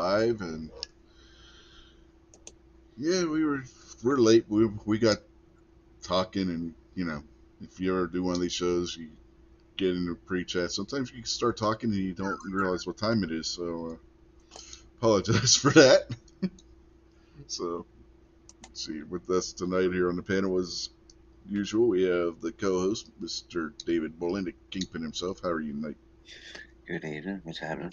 live, and yeah, we're late. We got talking, and if you ever do one of these shows, you get into pre-chat. Sometimes you start talking and you don't realize what time it is. So apologize for that. So let's see, with us tonight here on the panel as usual, we have the co-host, Mr. David Bolin, the Kingpin himself. How are you tonight? Good evening. What's happening?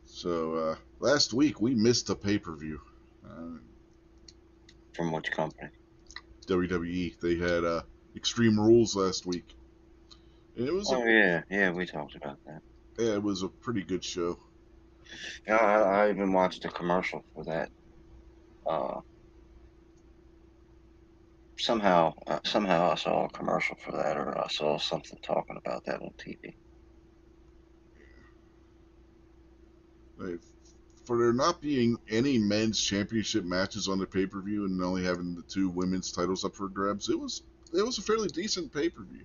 So last week we missed a pay-per-view. From which company? WWE. They had Extreme Rules last week, and Oh yeah, we talked about that. yeah, it was a pretty good show. Yeah, I even watched a commercial for that. Uh, somehow I saw a commercial for that, or I saw something talking about that on TV. Like, for there not being any men's championship matches on the pay-per-view and only having the two women's titles up for grabs, it was a fairly decent pay-per-view.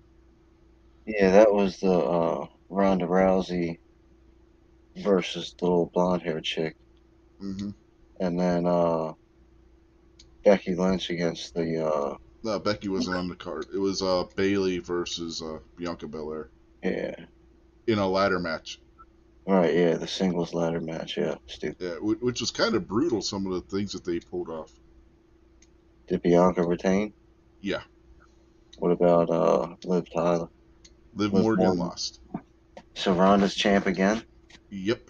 Yeah, that was the Ronda Rousey versus the little blonde haired chick, Mm-hmm. and then Becky Lynch against the No, Becky wasn't on the card. It was Bailey versus Bianca Belair yeah, in a ladder match. right, yeah, the singles ladder match. Yeah, stupid. Yeah, which was kind of brutal. Some of the things that they pulled off. Did Bianca retain? Yeah, What about Liv Tyler? Liv Liv Morgan Morgan. lost. So Ronda's champ again? Yep,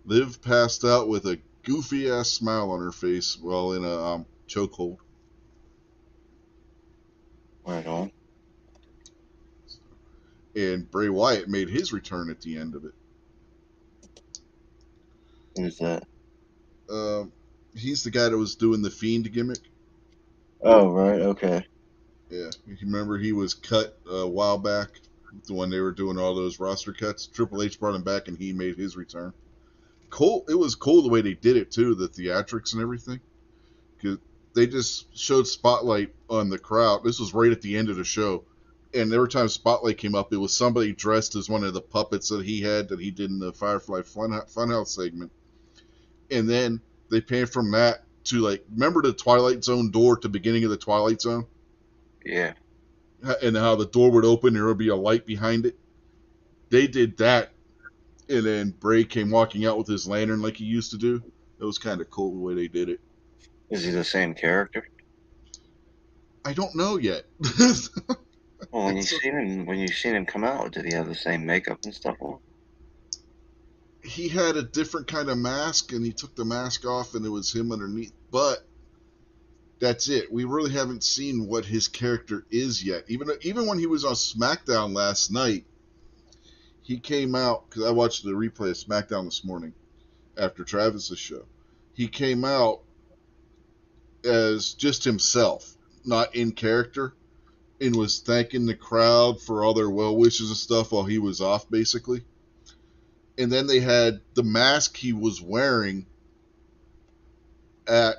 Liv passed out with a goofy ass smile on her face while in a chokehold. Right on. And Bray Wyatt made his return at the end of it. Who's that? Um, he's the guy that was doing the Fiend gimmick. Oh, right. Okay. Yeah, you remember he was cut a while back when they were doing all those roster cuts. Triple H brought him back, and he made his return. Cool. It was cool the way they did it too, the theatrics and everything. Because they just showed spotlight on the crowd. This was right at the end of the show, and every time spotlight came up, it was somebody dressed as one of the puppets that he did in the Firefly Funhouse segment. And then they panned from that to, like, remember the Twilight Zone door at the beginning of the Twilight Zone, Yeah. and how the door would open and there would be a light behind it. They did that, and then Bray came walking out with his lantern like he used to do. It was kind of cool the way they did it. Is he the same character? I don't know yet. Well, it's when you seen him come out, did he have the same makeup and stuff on? He had a different kind of mask, and he took the mask off, and it was him underneath. But that's it. We really haven't seen what his character is yet. Even when he was on SmackDown last night, he came out because I watched the replay of SmackDown this morning after Travis's show. He came out as just himself, not in character, and was thanking the crowd for all their well wishes and stuff while he was off, basically. And then they had the mask he was wearing at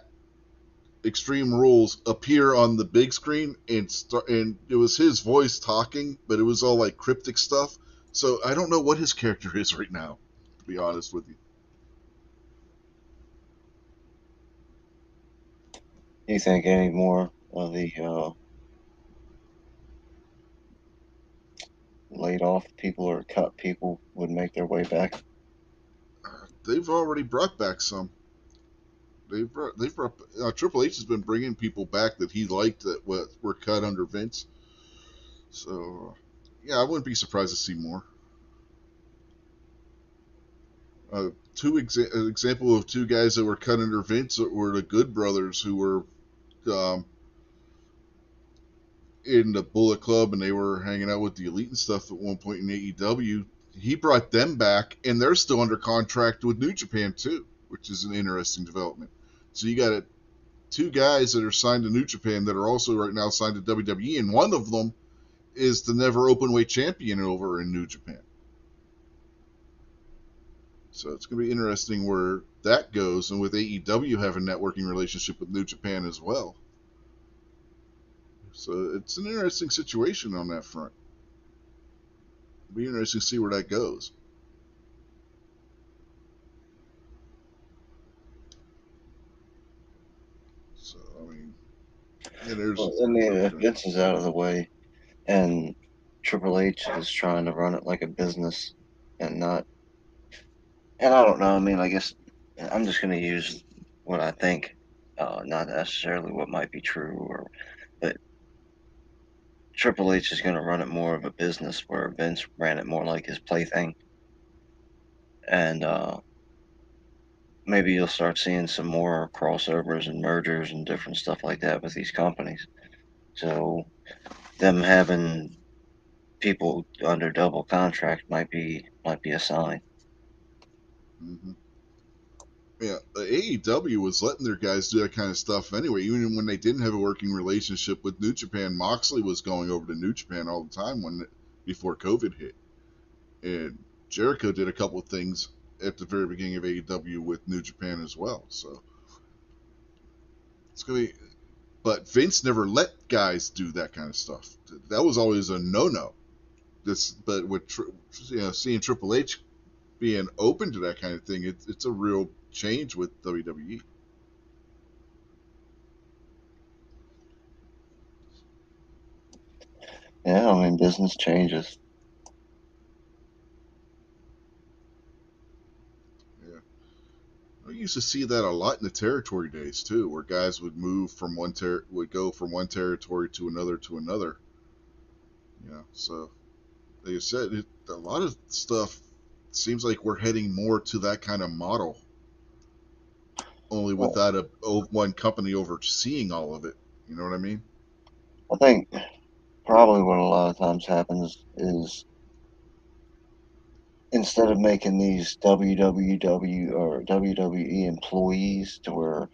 Extreme Rules appear on the big screen, and it was his voice talking, but it was all like cryptic stuff. So I don't know what his character is right now, to be honest with you. Do you think any more of the laid off people or cut people would make their way back? They've already brought back some. They've brought Triple H has been bringing people back that he liked that were cut under Vince. So yeah, I wouldn't be surprised to see more. An example of two guys that were cut under Vince were the Good Brothers, who were um, in the Bullet Club, and they were hanging out with the Elite and stuff at one point in AEW. He brought them back, and they're still under contract with New Japan too, which is an interesting development. So you got two guys that are signed to New Japan that are also right now signed to WWE, and one of them is the never openweight champion over in New Japan. So it's going to be interesting where that goes, and with AEW having a networking relationship with New Japan as well. So it's an interesting situation on that front. Be interesting to see where that goes. So I mean, yeah, Well, there's I mean, if okay. Vince is out of the way and Triple H is trying to run it like a business and not, and I don't know. I mean, I guess I'm just going to use what I think, not necessarily what might be true, or but Triple H is going to run it more of a business where Vince ran it more like his plaything, and maybe you'll start seeing some more crossovers and mergers and different stuff like that with these companies. So them having people under double contract might be a sign. Mm-hmm. Yeah, AEW was letting their guys do that kind of stuff anyway. Even when they didn't have a working relationship with New Japan, Moxley was going over to New Japan all the time before COVID hit, and Jericho did a couple of things at the very beginning of AEW with New Japan as well. So it's gonna be, but Vince never let guys do that kind of stuff. That was always a no-no. But with seeing Triple H being open to that kind of thing, it's a real change with WWE. Yeah, I mean, business changes. Yeah. I used to see that a lot in the territory days too, where guys would would go from one territory to another. So like I said, a lot of stuff seems like we're heading more to that kind of model, only Well, without one company overseeing all of it. You know what I mean? I think probably what a lot of times happens is instead of making these WWW or WWE employees to where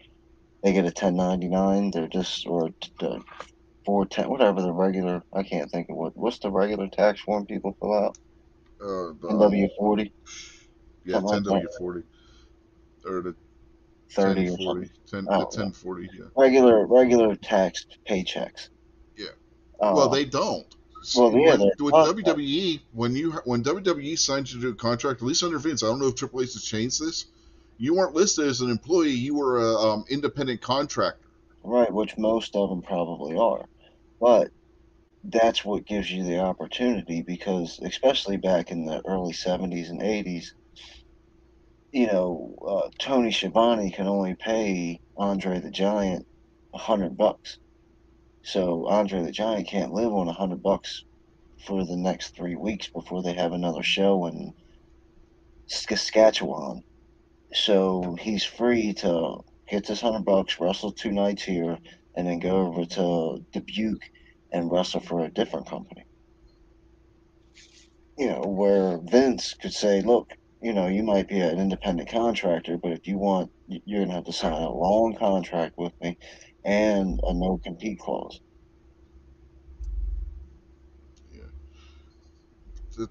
they get a 1099, they're just or the 410, whatever the regular. I can't think of what's the regular tax form people fill out. The NW40, yeah, something like that, 10W40 or the 30 or something. 1040, 10 I the don't know. 1040. Yeah, Regular tax paychecks. yeah. Well, Uh, they don't. well, yeah, When they're with not. WWE, when WWE signed you to a contract, at least under Vince, I don't know if Triple H has changed this. You weren't listed as an employee; you were a independent contractor. Right, which most of them probably are. But that's what gives you the opportunity because, especially back in the early 70s and 80s, Tony Schiavone can only pay Andre the Giant $100. So Andre the Giant can't live on $100 for the next 3 weeks before they have another show in Saskatchewan. So he's free to get this $100, wrestle 2 nights here, and then go over to Dubuque and wrestle for a different company. Where Vince could say, look, you might be an independent contractor, but if you want, you're going to have to sign a long contract with me and a no compete clause. Yeah, the,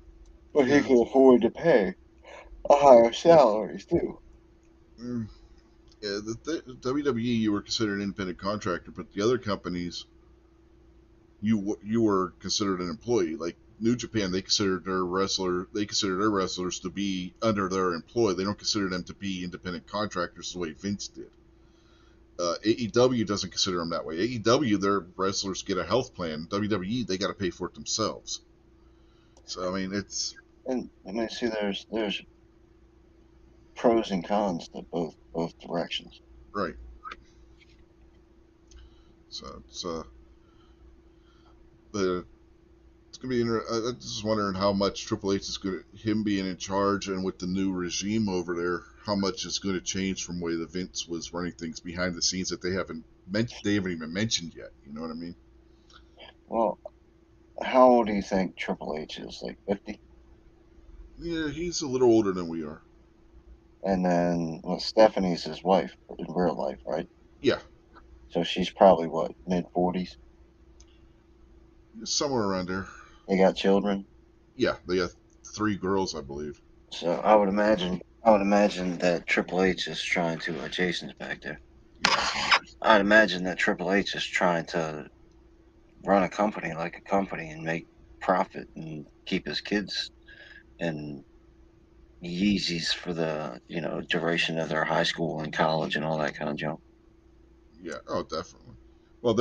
But he yeah, can afford to pay a higher yeah. salaries too. Mm, yeah, the WWE, you were considered an independent contractor, but the other companies, you were considered an employee. Like New Japan, they consider their wrestlers to be under their employ. They don't consider them to be independent contractors the way Vince did. AEW doesn't consider them that way. AEW, their wrestlers get a health plan. WWE, they got to pay for it themselves. So I mean, it's And I mean, see, there's pros and cons to both directions. right. So the it's gonna be. I'm just wondering how much Triple H is going to him being in charge, and with the new regime over there, how much is going to change from the way the Vince was running things behind the scenes that they haven't even mentioned yet. You know what I mean? Well, how old do you think Triple H is? Like 50? Yeah, he's a little older than we are. And then, well, Stephanie's his wife in real life, right? Yeah, So she's probably what, mid 40s? somewhere around there. They got children. Yeah, they got three girls, I believe. So I would imagine that Triple H is trying to, Jason's back there. Yeah, I'd imagine that Triple H is trying to run a company like a company and make profit and keep his kids and Yeezys for the duration of their high school and college and all that kind of junk. Yeah, oh, definitely. Well,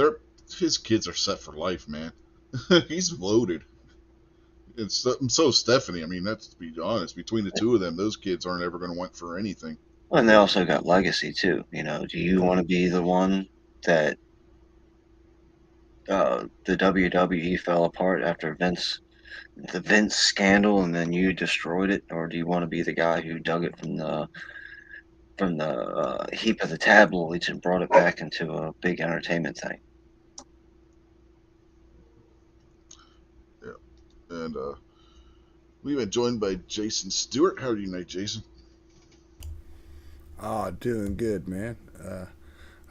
his kids are set for life, man. He's loaded. And so Stephanie. I mean, that's to be honest. Between the two of them, those kids aren't ever going to want for anything. And they also got legacy too. Do you want to be the one that the WWE fell apart after the Vince scandal, and then you destroyed it, or do you want to be the guy who dug it from the heap of the tabloids and brought it back into a big entertainment thing? Yeah. And we've been joined by Jason Stewart. How are you tonight, Jason? Oh, doing good, man. I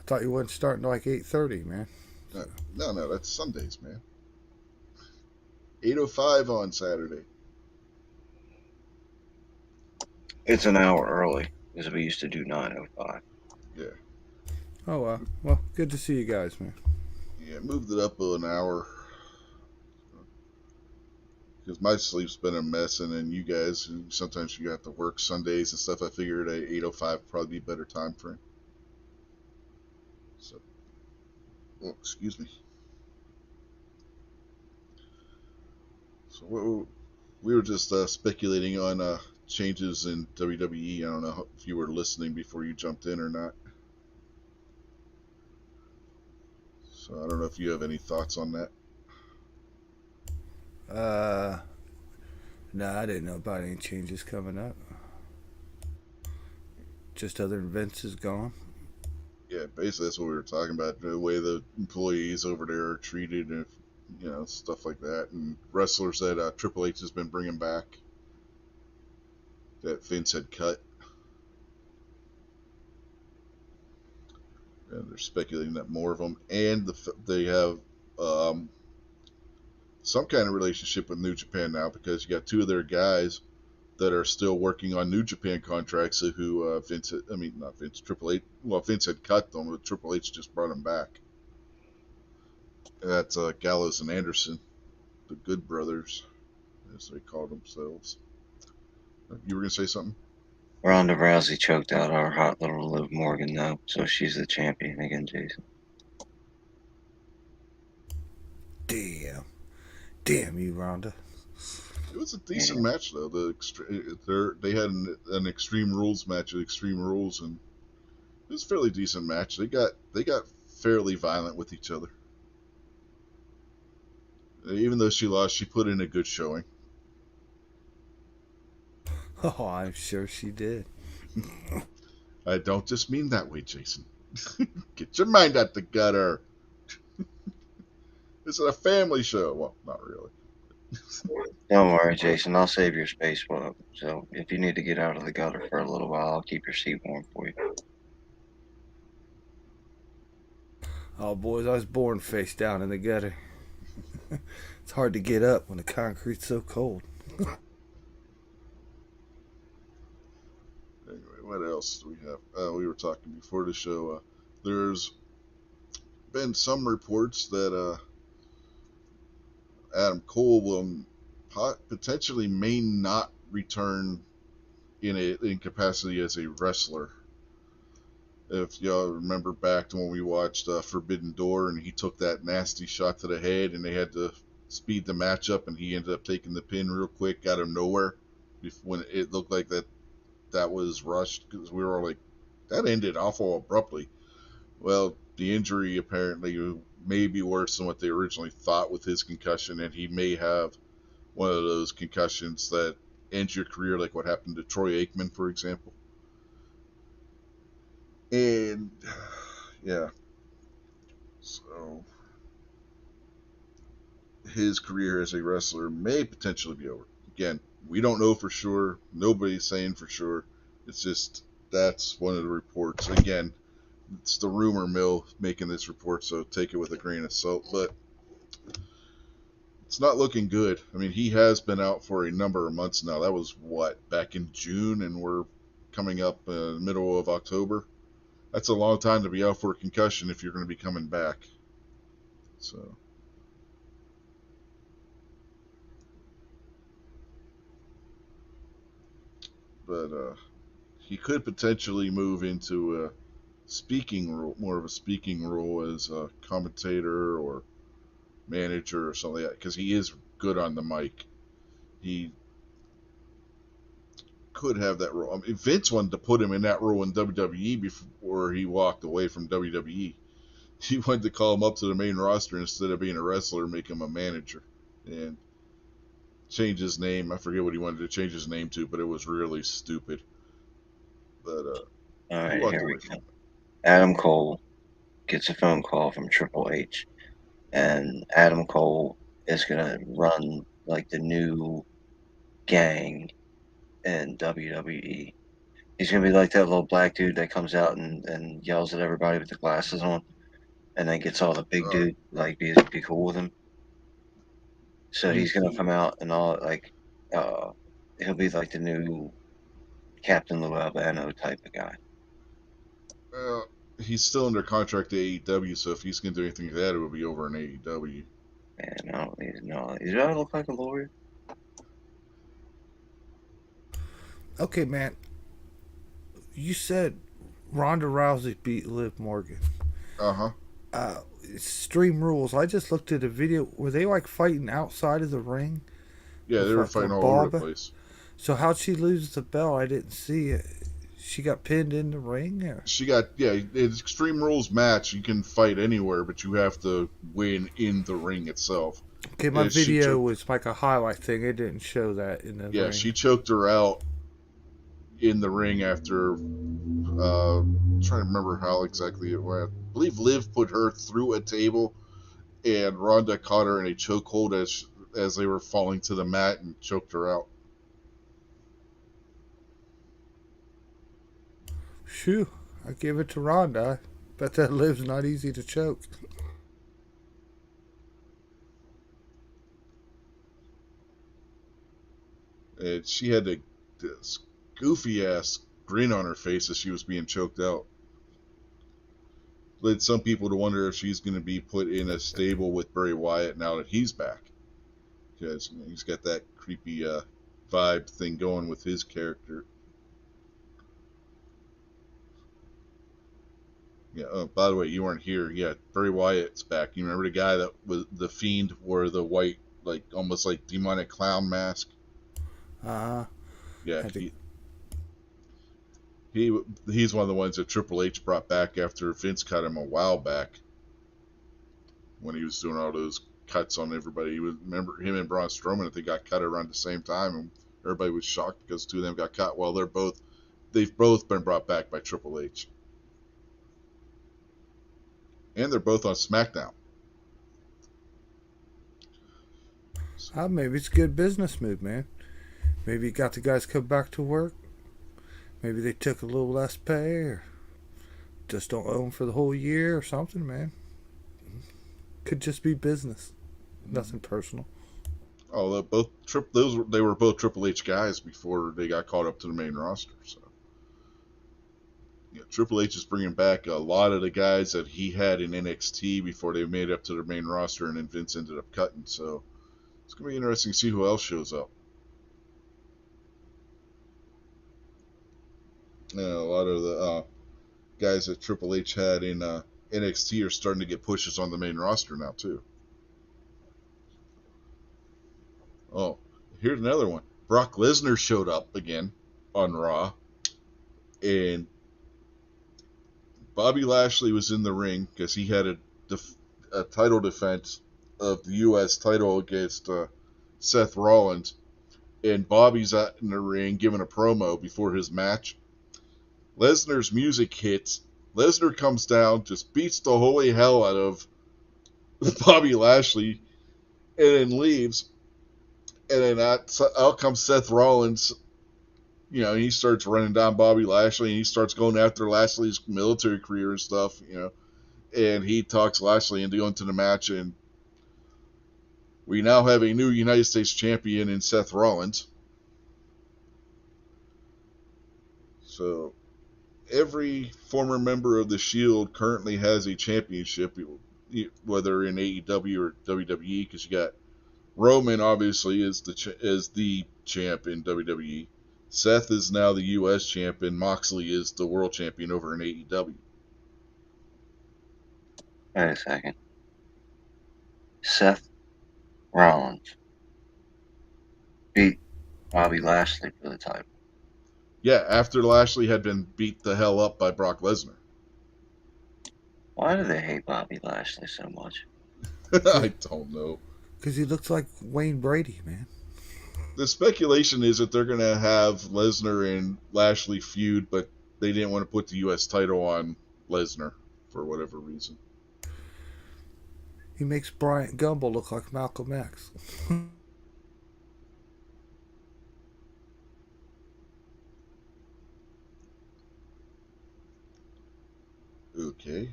thought you wasn't starting till like 8:30, man. So, No, that's Sundays, man. 8:05 on Saturday. It's an hour early because we used to do 9:05. Yeah. oh well, good to see you guys, man. Yeah, moved it up an hour because my sleep's been a mess, and then you guys sometimes you have to work Sundays and stuff. I figured a 8:05 would probably be a better time frame. So, oh, excuse me. So we were just speculating on changes in WWE. I don't know if you were listening before you jumped in or not. So I don't know if you have any thoughts on that. Uh, no, I didn't know about any changes coming up. Just other events is gone. Yeah, basically that's what we were talking about. The way the employees over there are treated, and stuff like that, and wrestlers that Triple H has been bringing back that Vince had cut, and they're speculating that more of them, and they have um, some kind of relationship with New Japan now because you got two of their guys that are still working on New Japan contracts who I mean not Vince, Triple H. Well, Vince had cut them, but Triple H just brought them back. That's Gallows and Anderson, the Good Brothers, as they call themselves. You were gonna say something? Ronda Rousey choked out our hot little Liv Morgan, though, so she's the champion again, Jason. Damn, damn you, Rhonda. It was a decent Yeah. match though. They had an Extreme Rules match at Extreme Rules, and it was a fairly decent match. They got fairly violent with each other. Even though she lost, she put in a good showing. Oh, I'm sure she did. I don't just mean that way, Jason. Get your mind out the gutter. This is a family show. Well, not really. Don't worry, Jason. I'll save your space. So if you need to get out of the gutter for a little while, I'll keep your seat warm for you. Oh, boys, I was born face down in the gutter. It's hard to get up when the concrete's so cold. Anyway, what else do we have? We were talking before the show. There's been some reports that Adam Cole will potentially may not return in capacity as a wrestler. If y'all remember back to when we watched Forbidden Door, and he took that nasty shot to the head, and they had to speed the match up, and he ended up taking the pin real quick out of nowhere when it looked like that was rushed because we were all like, that ended awful abruptly. Well, the injury apparently may be worse than what they originally thought with his concussion, and he may have one of those concussions that ends your career, like what happened to Troy Aikman, for example. And yeah, so his career as a wrestler may potentially be over. Again, we don't know for sure. Nobody's saying for sure. It's just that's one of the reports. Again, it's the rumor mill making this report, so take it with a grain of salt. But it's not looking good. I mean, he has been out for a number of months now. That was what, back in June, and we're coming up middle of October. That's a long time to be out for a concussion if you're going to be coming back. So but he could potentially move into a speaking role, more of a speaking role as a commentator or manager or something like that, because he is good on the mic. He could have that role. I mean, Vince wanted to put him in that role in WWE before he walked away from WWE. He wanted to call him up to the main roster instead of being a wrestler, make him a manager, and change his name. I forget what he wanted to change his name to, but it was really stupid. But All he right, walked here we away from go. it. Adam Cole gets a phone call from Triple H, and Adam Cole is gonna run like the new gang in WWE. He's gonna be like that little black dude that comes out and yells at everybody with the glasses on, and then gets all the big Uh, dude like be cool with him. So be he's gonna cool. come out and all like uh he'll be like the new Captain Lou Albano type of guy. He's still under contract to AEW, so if he's going to do anything like that, it would be over in AEW. And I don't need to know. Does that look like a lawyer? Okay, man. You said Ronda Rousey beat Liv Morgan. Uh huh. Extreme Rules. I just looked at a video. Were they like fighting outside of the ring Yeah, they with were like a fighting all over ball? the place. So how'd she lose the belt? I didn't see it. She got pinned in the ring, or She got, yeah, it's Extreme Rules match. You can fight anywhere, but you have to win in the ring itself. okay, my And she video choked, was like a highlight thing. It didn't show that in the yeah, ring. she choked her out in the ring after, I'm trying to remember how exactly it went. I believe Liv put her through a table, and Ronda caught her in a chokehold as they were falling to the mat and choked her out. Phew, I give it to Ronda. I bet that Liv's not easy to choke. And she had this goofy ass grin on her face as she was being choked out. Led some people to wonder if she's going to be put in a stable with Bray Wyatt now that he's back, because he's got that creepy vibe thing going with his character. Yeah. Oh, by the way, you weren't here. Yeah, Bray Wyatt's back. You remember the guy that was the Fiend wore the white, like almost like demonic clown mask? Uh, Yeah, had to, he he's one of the ones that Triple H brought back after Vince cut him a while back when he was doing all those cuts on everybody. He was, remember him and Braun Strowman, if they got cut around the same time, and everybody was shocked because two of them got cut. Well, they've both been brought back by Triple H, and they're both on SmackDown. maybe it's a good business move, man. Maybe you got the guys come back to work. Maybe they took a little less pay, or just don't owe them for the whole year, or something, man. Could just be business. Nothing personal. Oh, they were both Triple H guys before they got caught up to the main roster. So yeah, Triple H is bringing back a lot of the guys that he had in NXT before they made it up to the main roster, and then Vince ended up cutting. So it's gonna be interesting to see who else shows up. A lot of the guys that Triple H had in NXT are starting to get pushes on the main roster now too. Oh, here's another one. Brock Lesnar showed up again on Raw, and Bobby Lashley was in the ring because he had a title defense of the U.S. title against Seth Rollins, and Bobby's out in the ring giving a promo before his match. Lesnar's music hits. Lesnar comes down, just beats the holy hell out of Bobby Lashley, and then leaves. And then out comes Seth Rollins. He starts running down Bobby Lashley, and he starts going after Lashley's military career and stuff. And he talks Lashley into going to the match, and we now have a new United States champion in Seth Rollins. So every former member of the Shield currently has a championship, whether in AEW or WWE, because you got Roman obviously is the champ in WWE. Seth is now the U.S. champion. Moxley is the world champion over in AEW. Wait a second. Seth Rollins beat Bobby Lashley for the title. Yeah, after Lashley had been beat the hell up by Brock Lesnar. Why do they hate Bobby Lashley so much? I don't know. Because he looks like Wayne Brady, man. The speculation is that they're going to have Lesnar and Lashley feud, but they didn't want to put the U.S. title on Lesnar for whatever reason. He makes Bryant Gumbel look like Malcolm X. Okay.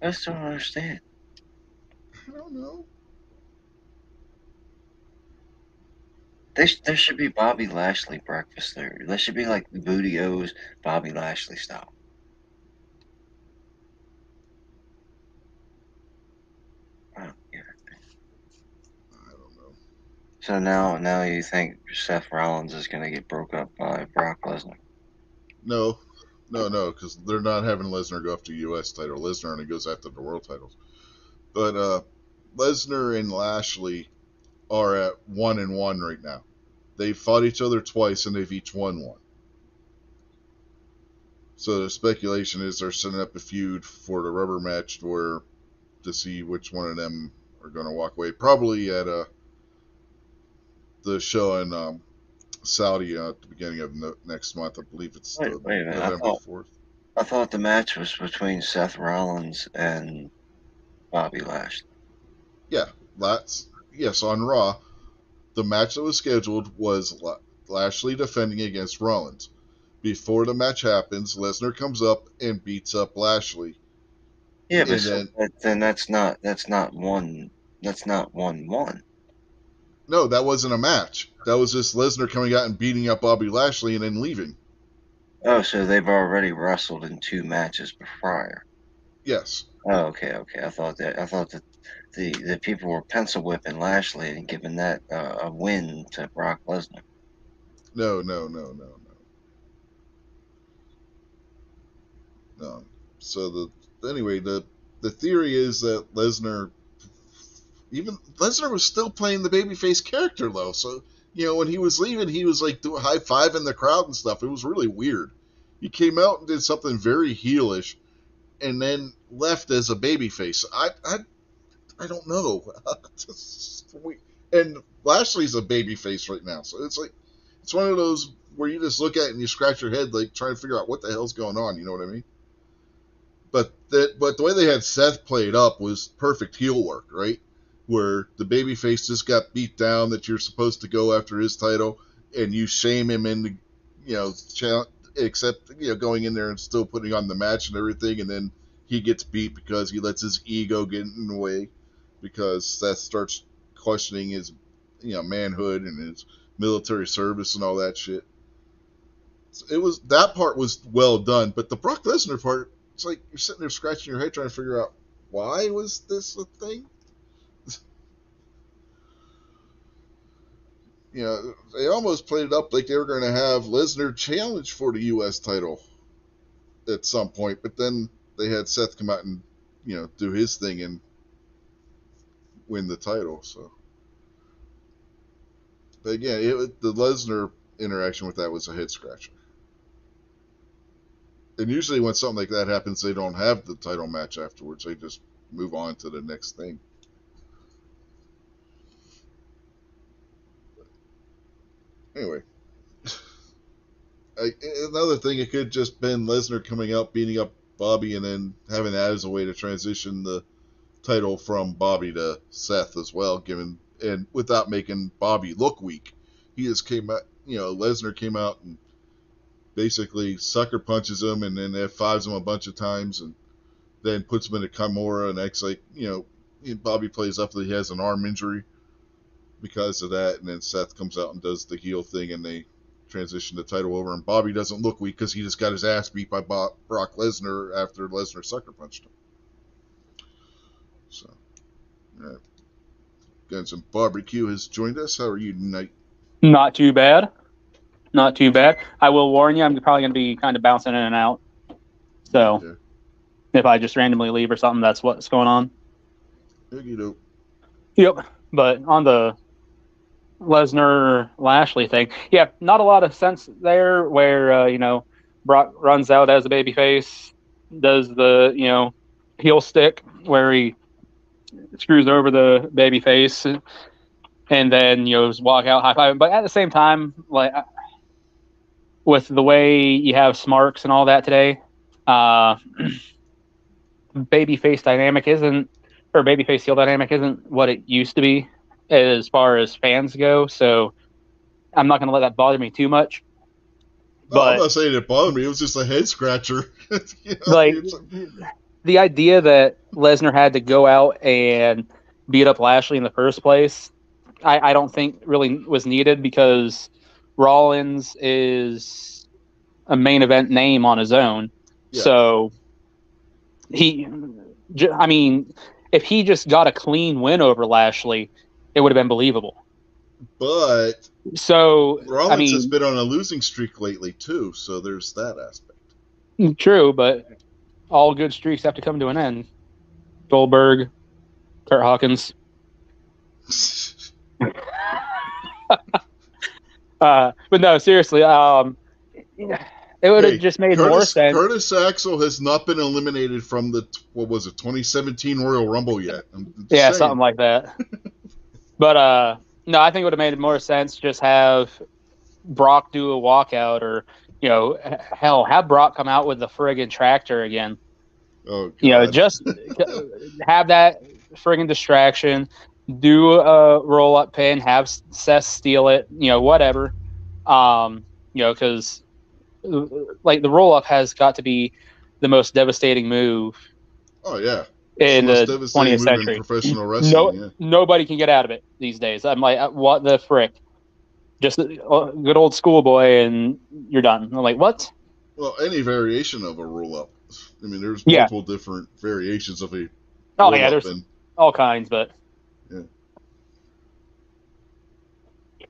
I just don't understand. I don't know. There should be Bobby Lashley breakfast there. There should be like the Booty O's Bobby Lashley style. I don't get it. I don't know. So now you think Seth Rollins is going to get broke up by Brock Lesnar? No, because they're not having Lesnar go after the U.S. title. Lesnar only goes after the world titles. But Lesnar and Lashley are at 1-1 right now. They've fought each other twice and they've each won one. So the speculation is they're setting up a feud for the rubber match to see which one of them are going to walk away. Probably at the show in Saudi at the beginning of next month. I believe it's Wait, the wait a minute. November 4th. I thought the match was between Seth Rollins and Bobby Lashley. Yeah, yes, on Raw. The match that was scheduled was Lashley defending against Rollins. Before the match happens, Lesnar comes up and beats up Lashley. Yeah, And then, then that's not 1-1. no, that wasn't a match. That was just Lesnar coming out and beating up Bobby Lashley and then leaving. Oh, so they've already wrestled in 2 matches prior. Yes. Oh, okay. I thought that the people were pencil whipping Lashley and giving that a win to Brock Lesnar. No. So the theory is that Lesnar was still playing the babyface character though. So when he was leaving, he was like doing high five in the crowd and stuff. It was really weird. He came out and did something very heelish, and then left as a babyface. I don't know. And Lashley's a babyface right now, so it's one of those where you just look at it and you scratch your head like trying to figure out what the hell's going on. You know what I mean? But the way they had Seth played up was perfect heel work, right? Where the babyface just got beat down that you're supposed to go after his title, and you shame him into, except going in there and still putting on the match and everything, and then he gets beat because he lets his ego get in the way, because Seth starts questioning his manhood and his military service and all that shit. That part was well done, but the Brock Lesnar part, it's like you're sitting there scratching your head trying to figure out why was this a thing. They almost played it up like they were going to have Lesnar challenge for the U.S. title at some point, but then they had Seth come out and do his thing and win the title. So, but again, the Lesnar interaction with that was a head scratcher. And usually when something like that happens, they don't have the title match afterwards. They just move on to the next thing. Anyway, another thing, it could just been Lesnar coming out, beating up Bobby, and then having that as a way to transition the title from Bobby to Seth as well, and without making Bobby look weak. He just came out, Lesnar came out and basically sucker punches him and then F5s him a bunch of times and then puts him in a Kimura and acts like, Bobby plays up that he has an arm injury because of that, and then Seth comes out and does the heel thing and they transition the title over, and Bobby doesn't look weak because he just got his ass beat by Brock Lesnar after Lesnar sucker punched him. So, all right. Guns and Barbecue has joined us. How are you tonight? Not too bad. not too bad. I will warn you, I'm probably going to be kind of bouncing in and out. So Okay. if I just randomly leave or something, that's what's going on. Okie doke. Yep. But on the Lesnar Lashley thing, yeah, not a lot of sense there. Where Brock runs out as a babyface, does the heel stick where he screws over the babyface, and then just walk out high five. But at the same time, like with the way you have smarks and all that today, babyface dynamic isn't, or babyface heel dynamic isn't what it used to be as far as fans go. So I'm not going to let that bother me too much. No, I'm But not saying it bothered me. It was just a head scratcher. like the idea that Lesnar had to go out and beat up Lashley in the first place, I don't think really was needed, because Rollins is a main event name on his own. Yeah. So if he just got a clean win over Lashley, it would have been believable. But so Rollins has been on a losing streak lately too, so there's that aspect. True, but all good streaks have to come to an end. Goldberg, Kurt Hawkins. But no, seriously, it would have just made more sense. Curtis Axel has not been eliminated from the 2017 Royal Rumble yet. Yeah, saying. Something like that. But no, I think it would have made more sense just have Brock do a walkout, or hell, have Brock come out with the friggin' tractor again. Oh, God. Just have that friggin' distraction. Do a roll-up pin, have Seth steal it, whatever. Because like the roll-up has got to be the most devastating move. Oh yeah, in the 20th century. In professional wrestling. Nobody can get out of it these days. I'm like, what the frick? Just a good old schoolboy, and you're done. I'm like, what? Well, any variation of a roll-up. I mean, there's multiple different variations of a. Oh yeah, there's all kinds, but. Yeah.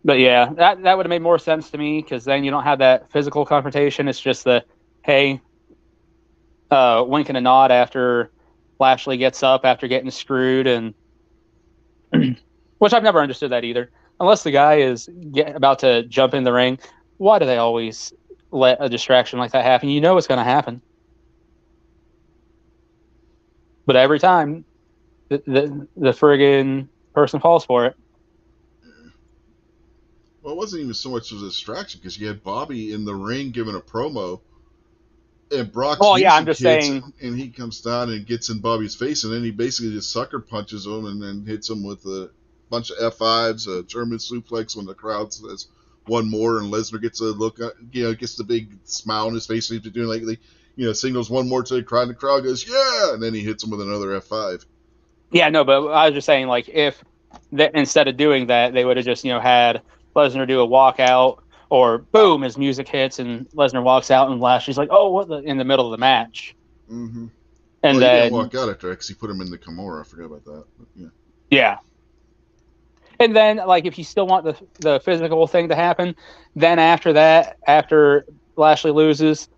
But yeah, that would have made more sense to me, because then you don't have that physical confrontation. It's just the, hey, wink and a nod after Lashley gets up after getting screwed, and which I've never understood that either. Unless the guy is about to jump in the ring, why do they always let a distraction like that happen? You know it's going to happen. But every time, the friggin' person falls for it. Well, it wasn't even so much of a distraction, because you had Bobby in the ring giving a promo, and Brock's I'm just saying, and he comes down and gets in Bobby's face, and then he basically just sucker punches him and then hits him with a bunch of F5s, a German suplex when the crowd says one more, and Lesnar gets a look, gets the big smile on his face, and he's doing like, signals one more to the crowd, and the crowd goes, yeah, and then he hits him with another F5. Yeah, no, but I was just saying, like, if instead of doing that, they would have just, had Lesnar do a walkout, or boom, his music hits and Lesnar walks out, and Lashley's like, oh, what in the middle of the match. Mm-hmm. And he then didn't walk out after, because he put him in the Kimura. I forgot about that. But yeah. Yeah. And then, like, if you still want the physical thing to happen, then after that, after Lashley loses,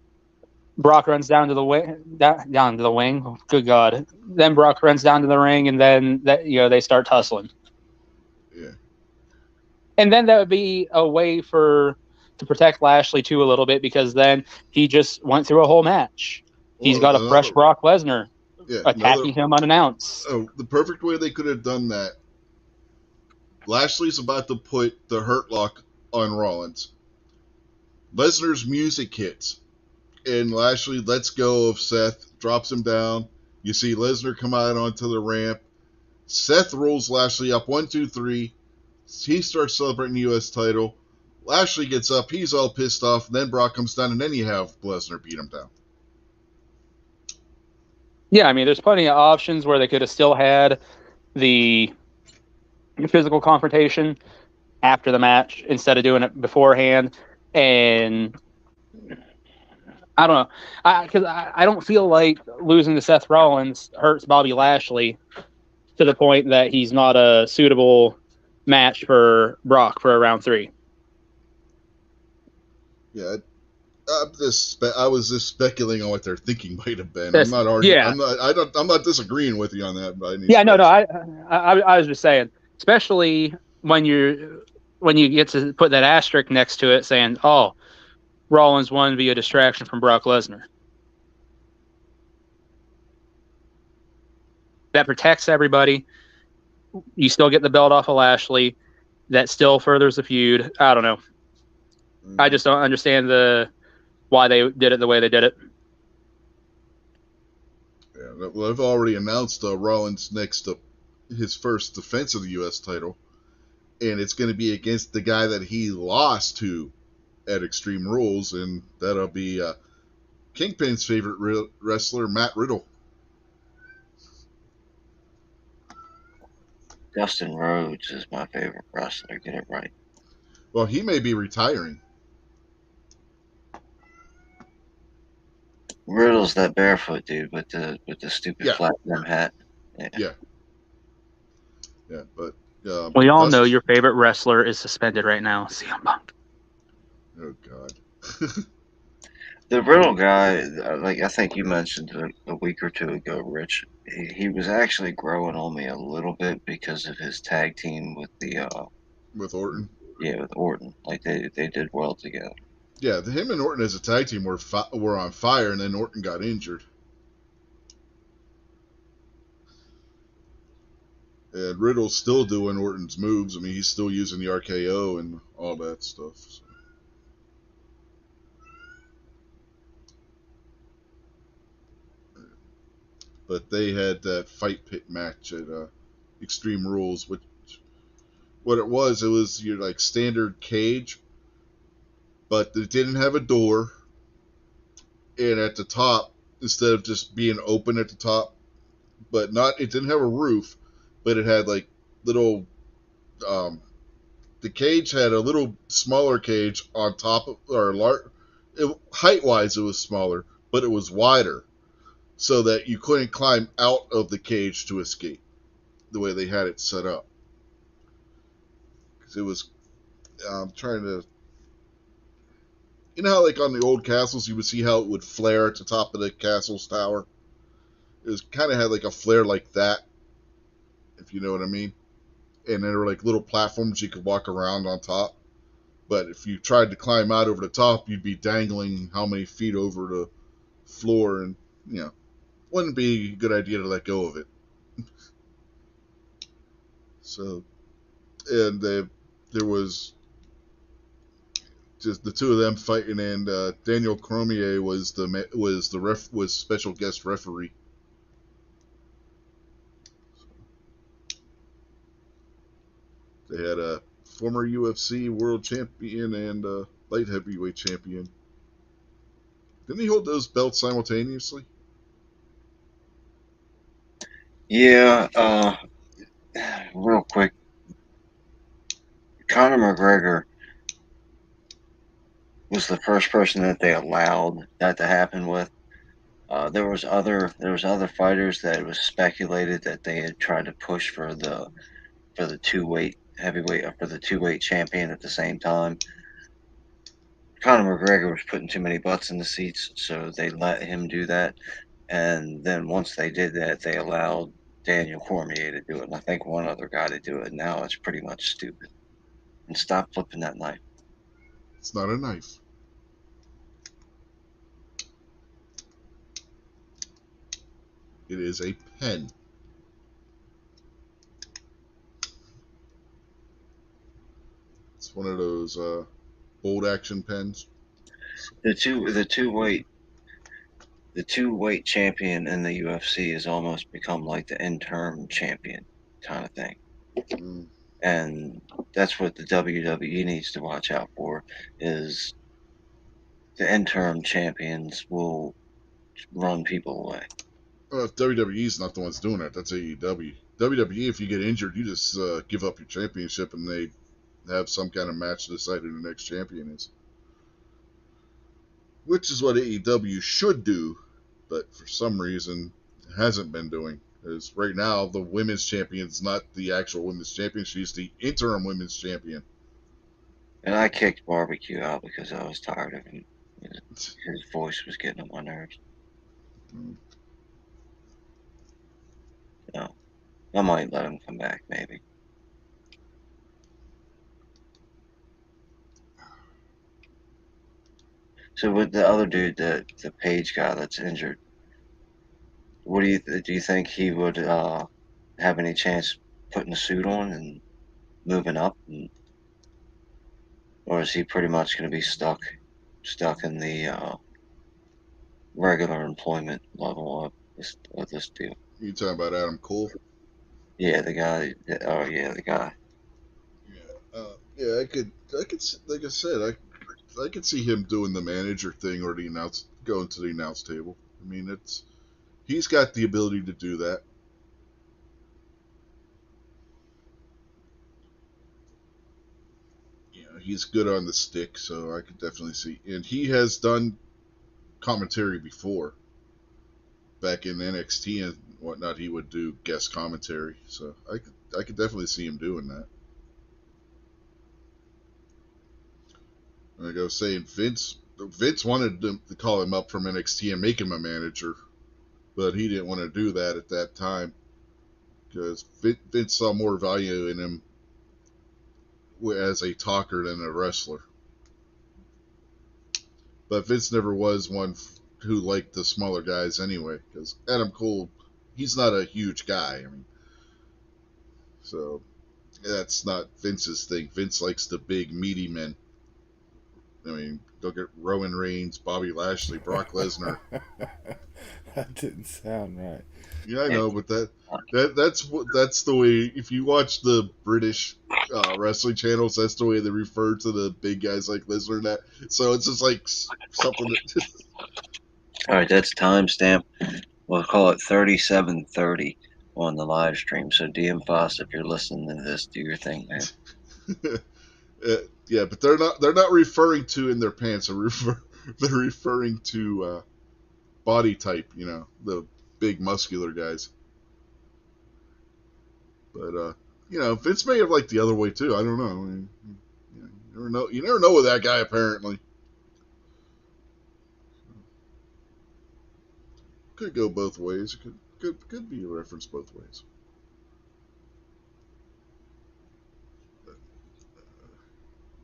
Brock runs down to the wing. Down to the wing. Oh, good God! Then Brock runs down to the ring, and then they start tussling. Yeah. And then that would be a way to protect Lashley too a little bit, because then he just went through a whole match. He's got a fresh Brock Lesnar attacking him unannounced. Oh, the perfect way they could have done that. Lashley's about to put the Hurt Lock on Rollins. Lesnar's music hits, and Lashley lets go of Seth, drops him down. You see Lesnar come out onto the ramp. Seth rolls Lashley up 1, 2, 3. He starts celebrating the U.S. title. Lashley gets up. He's all pissed off. Then Brock comes down, and then you have Lesnar beat him down. Yeah, I mean, there's plenty of options where they could have still had the physical confrontation after the match instead of doing it beforehand. And I don't know, because I don't feel like losing to Seth Rollins hurts Bobby Lashley to the point that he's not a suitable match for Brock for round 3. Yeah, I was just speculating on what their thinking might have been. I'm That's, not arguing. yeah, I'm not disagreeing with you on that by any yeah, no, no. stretch. I was just saying, especially when you get to put that asterisk next to it, saying, "Oh, Rollins won via distraction from Brock Lesnar." That protects everybody. You still get the belt off of Lashley. That still furthers the feud. I don't know. I Mm-hmm. just don't understand the why they did it the way they did it. Yeah, well, I've already announced Rollins next up his first defense of the U.S. title, and it's going to be against the guy that he lost to at Extreme Rules, and that'll be Kingpin's favorite wrestler, Matt Riddle. Dustin Rhodes is my favorite wrestler. Get it right. Well, he may be retiring. Riddle's that barefoot dude with the stupid Yeah, flat brim hat. Yeah. yeah, yeah. But We all know Dust. your favorite wrestler is suspended right now, CM Punk. Oh God. The Riddle guy, like I think you mentioned a week or two ago, Rich, he was actually growing on me a little bit because of his tag team with the With Orton. yeah, with Orton. Like they did well together. Yeah, him and Orton as a tag team were on fire, and then Orton got injured. And Riddle's still doing Orton's moves. I mean, he's still using the RKO and all that stuff. So. But they had that fight pit match at Extreme Rules, which what it was your like standard cage, but it didn't have a door, and at the top, instead of just being open at the top, but not it didn't have a roof, but it had like little um, the cage had a little smaller cage on top of, or height wise it was smaller, but it was wider, so that you couldn't climb out of the cage to escape. The way they had it set up, because it was trying to, you know how like on the old castles you would see how it would flare at the top of the castle's tower. It was kind of had like a flare like that, if you know what I mean. And there were like little platforms you could walk around on top. But if you tried to climb out over the top, you'd be dangling how many feet over the floor, and you know, wouldn't be a good idea to let go of it. So, and there was just the two of them fighting, and Daniel Cormier was special guest referee. They had a former UFC world champion and light heavyweight champion. Didn't he hold those belts simultaneously? Yeah. Real quick, Conor McGregor was the first person that they allowed that to happen with. There was other fighters that it was speculated that they had tried to push for the two weight heavyweight for the two weight champion at the same time. Conor McGregor was putting too many butts in the seats, so they let him do that. And then once they did that, they allowed Daniel Cormier to do it, and I think one other guy to do it. Now it's pretty much stupid. And stop flipping that knife. It's not a knife. It is a pen. It's one of those bold action pens. The two weight champion in the UFC has almost become like the interim champion kind of thing. Mm. And that's what the WWE needs to watch out for is the interim champions will run people away. Well, if WWE's not the ones doing it, that's AEW. WWE, if you get injured, you just give up your championship and they have some kind of match to decide who the next champion is. Which is what AEW should do, but for some reason hasn't been doing. Because right now, the women's champion is not the actual women's champion, she's the interim women's champion. And I kicked Barbecue out because I was tired of him. His voice was getting on my nerves. So I might let him come back, maybe. So with the other dude, the Page guy that's injured, what do you think he would have any chance putting the suit on and moving up, or is he pretty much going to be stuck in the regular employment level of this deal? You talking about Adam Cole? Yeah, the guy. Oh yeah, the guy. Yeah, like I said, I could see him doing the manager thing or going to the announce table. I mean, he's got the ability to do that. He's good on the stick, so I could definitely see. And he has done commentary before. Back in NXT and whatnot, he would do guest commentary. So I could definitely see him doing that. Like I was saying, Vince wanted to call him up from NXT and make him a manager, but he didn't want to do that at that time because Vince saw more value in him as a talker than a wrestler. But Vince never was one who liked the smaller guys anyway, because Adam Cole, he's not a huge guy. I mean, so that's not Vince's thing. Vince likes the big, meaty men. I mean, look at Roman Reigns, Bobby Lashley, Brock Lesnar. That didn't sound right. Yeah, I know, but that's the way. If you watch the British wrestling channels, that's the way they refer to the big guys like Lesnar and that. So it's just like something that. All right, that's timestamp. We'll call it 37:30 on the live stream. So DM Foss, if you're listening to this, do your thing, man. Yeah, but they're not referring to in their pants. They're referring to body type. The big muscular guys. But Vince may have liked the other way too. I don't know. I mean, you never know. You never know with that guy. Apparently, could go both ways. It could be a reference both ways. But,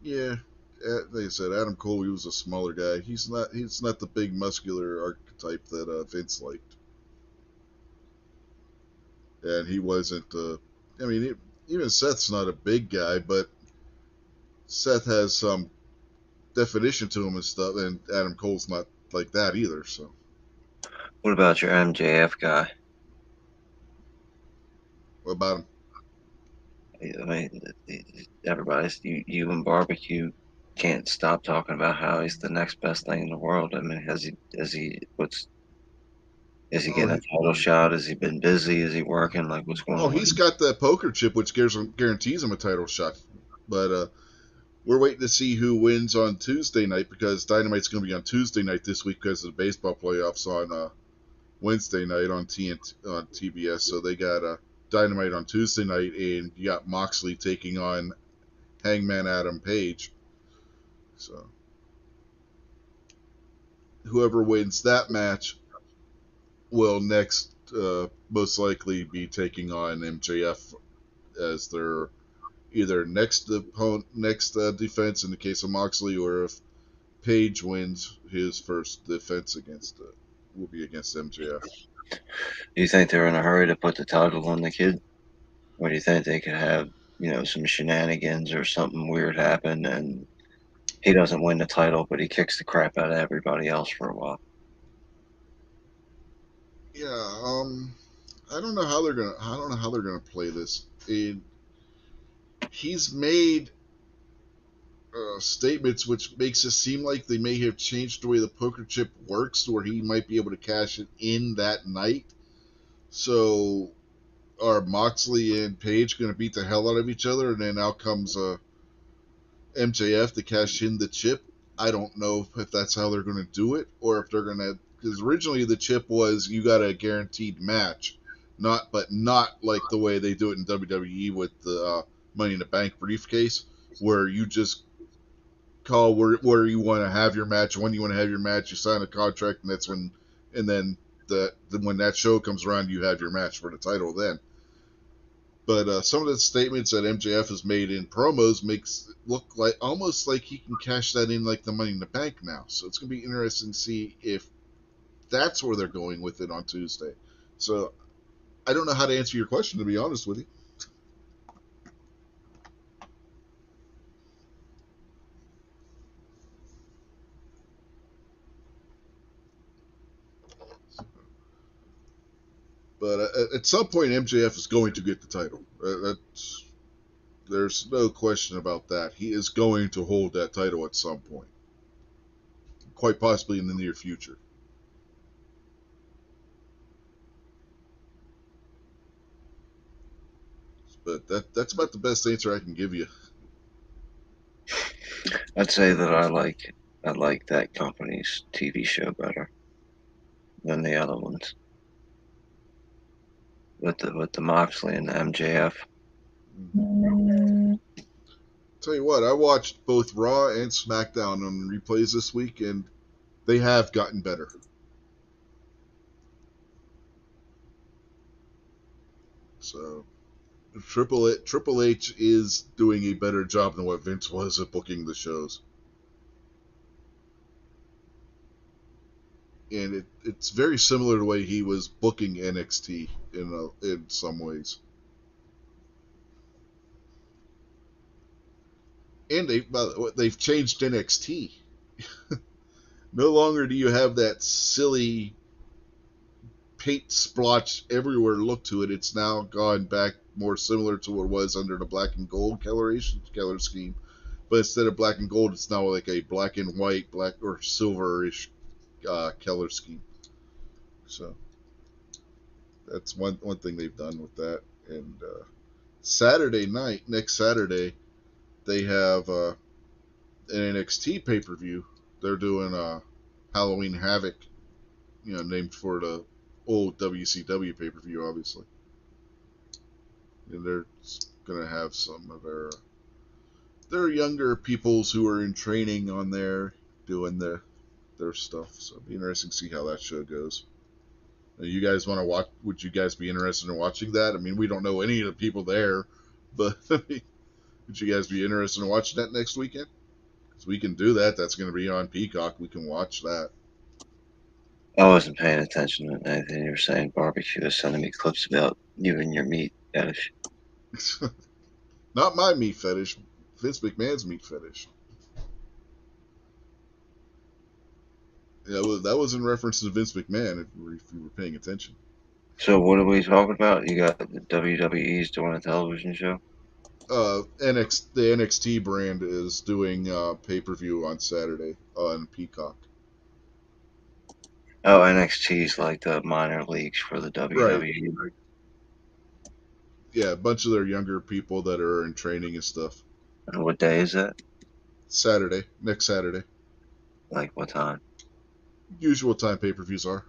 yeah, like I said, Adam Cole. He was a smaller guy. He's not. He's not the big muscular archetype that Vince liked, and he wasn't. I mean, even Seth's not a big guy, but Seth has some definition to him and stuff, and Adam Cole's not like that either. So, What about your MJF guy? what about him? I mean, everybody's you and Barbecue can't stop talking about how he's the next best thing in the world. I mean, is he Oh, getting a title shot? Has he been busy? Is he working? Like, what's going on with he's him? got that poker chip, which guarantees him a title shot. But we're waiting to see who wins on Tuesday night because Dynamite's going to be on Tuesday night this week because of the baseball playoffs on Wednesday night on TBS. So they got Dynamite on Tuesday night, and you got Moxley taking on Hangman Adam Page. So whoever wins that match will next most likely be taking on MJF as their either next opponent, next defense in the case of Moxley, or if Page wins, his first defense will be against MJF. Do you think they're in a hurry to put the title on the kid, or do you think they could have some shenanigans or something weird happen and he doesn't win the title, but he kicks the crap out of everybody else for a while? Yeah, I don't know how they're gonna play this. He's made statements which makes it seem like they may have changed the way the poker chip works, where he might be able to cash it in that night. So are Moxley and Page going to beat the hell out of each other, and then out comes MJF to cash in the chip? I don't know if that's how they're going to do it, or if they're going to, because originally the chip was you got a guaranteed match, not like the way they do it in WWE with the Money in the Bank briefcase, where you just call where you want to have your match, when you want to have your match. You sign a contract, and that's when, and then when that show comes around, you have your match for the title then. But some of the statements that MJF has made in promos makes it look like almost like he can cash that in like the Money in the Bank now. So it's gonna be interesting to see if that's where they're going with it on Tuesday. So I don't know how to answer your question, to be honest with you. But at some point, MJF is going to get the title. There's no question about that. He is going to hold that title at some point, quite possibly in the near future. But that's about the best answer I can give you. I'd say that I like that company's TV show better than the other ones with the Moxley and the MJF. Tell you what, I watched both Raw and SmackDown on replays this week, and they have gotten better. So Triple H is doing a better job than what Vince was at booking the shows. And it's very similar to the way he was booking NXT in some ways. And they've changed NXT. No longer do you have that silly paint splotch everywhere look to it. It's now gone back more similar to what it was under the black and gold color scheme. But instead of black and gold, it's now like a black and white, black or silverish color scheme. So that's one thing they've done with that. And Saturday night, next Saturday, they have an NXT pay per view. They're doing Halloween Havoc, named for the old WCW pay per view, obviously. And they're gonna have some of their younger peoples who are in training on there doing their stuff. So it'll be interesting to see how that show goes. You guys want to watch? Would you guys be interested in watching that? I mean, we don't know any of the people there, but would you guys be interested in watching that next weekend? Because we can do that. That's going to be on Peacock. We can watch that. I wasn't paying attention to anything you were saying. Barbecue was sending me clips about you and your meat fetish. Not my meat fetish. Vince McMahon's meat fetish. Yeah, well, that was in reference to Vince McMahon, if you were paying attention. So what are we talking about? You got the WWE's doing a television show? The NXT brand is doing pay-per-view on Saturday on Peacock. Oh, NXT's like the minor leagues for the Right. WWE. Yeah, a bunch of their younger people that are in training and stuff. And what day is that? Saturday, next Saturday. Like what time? Usual time pay-per-views are.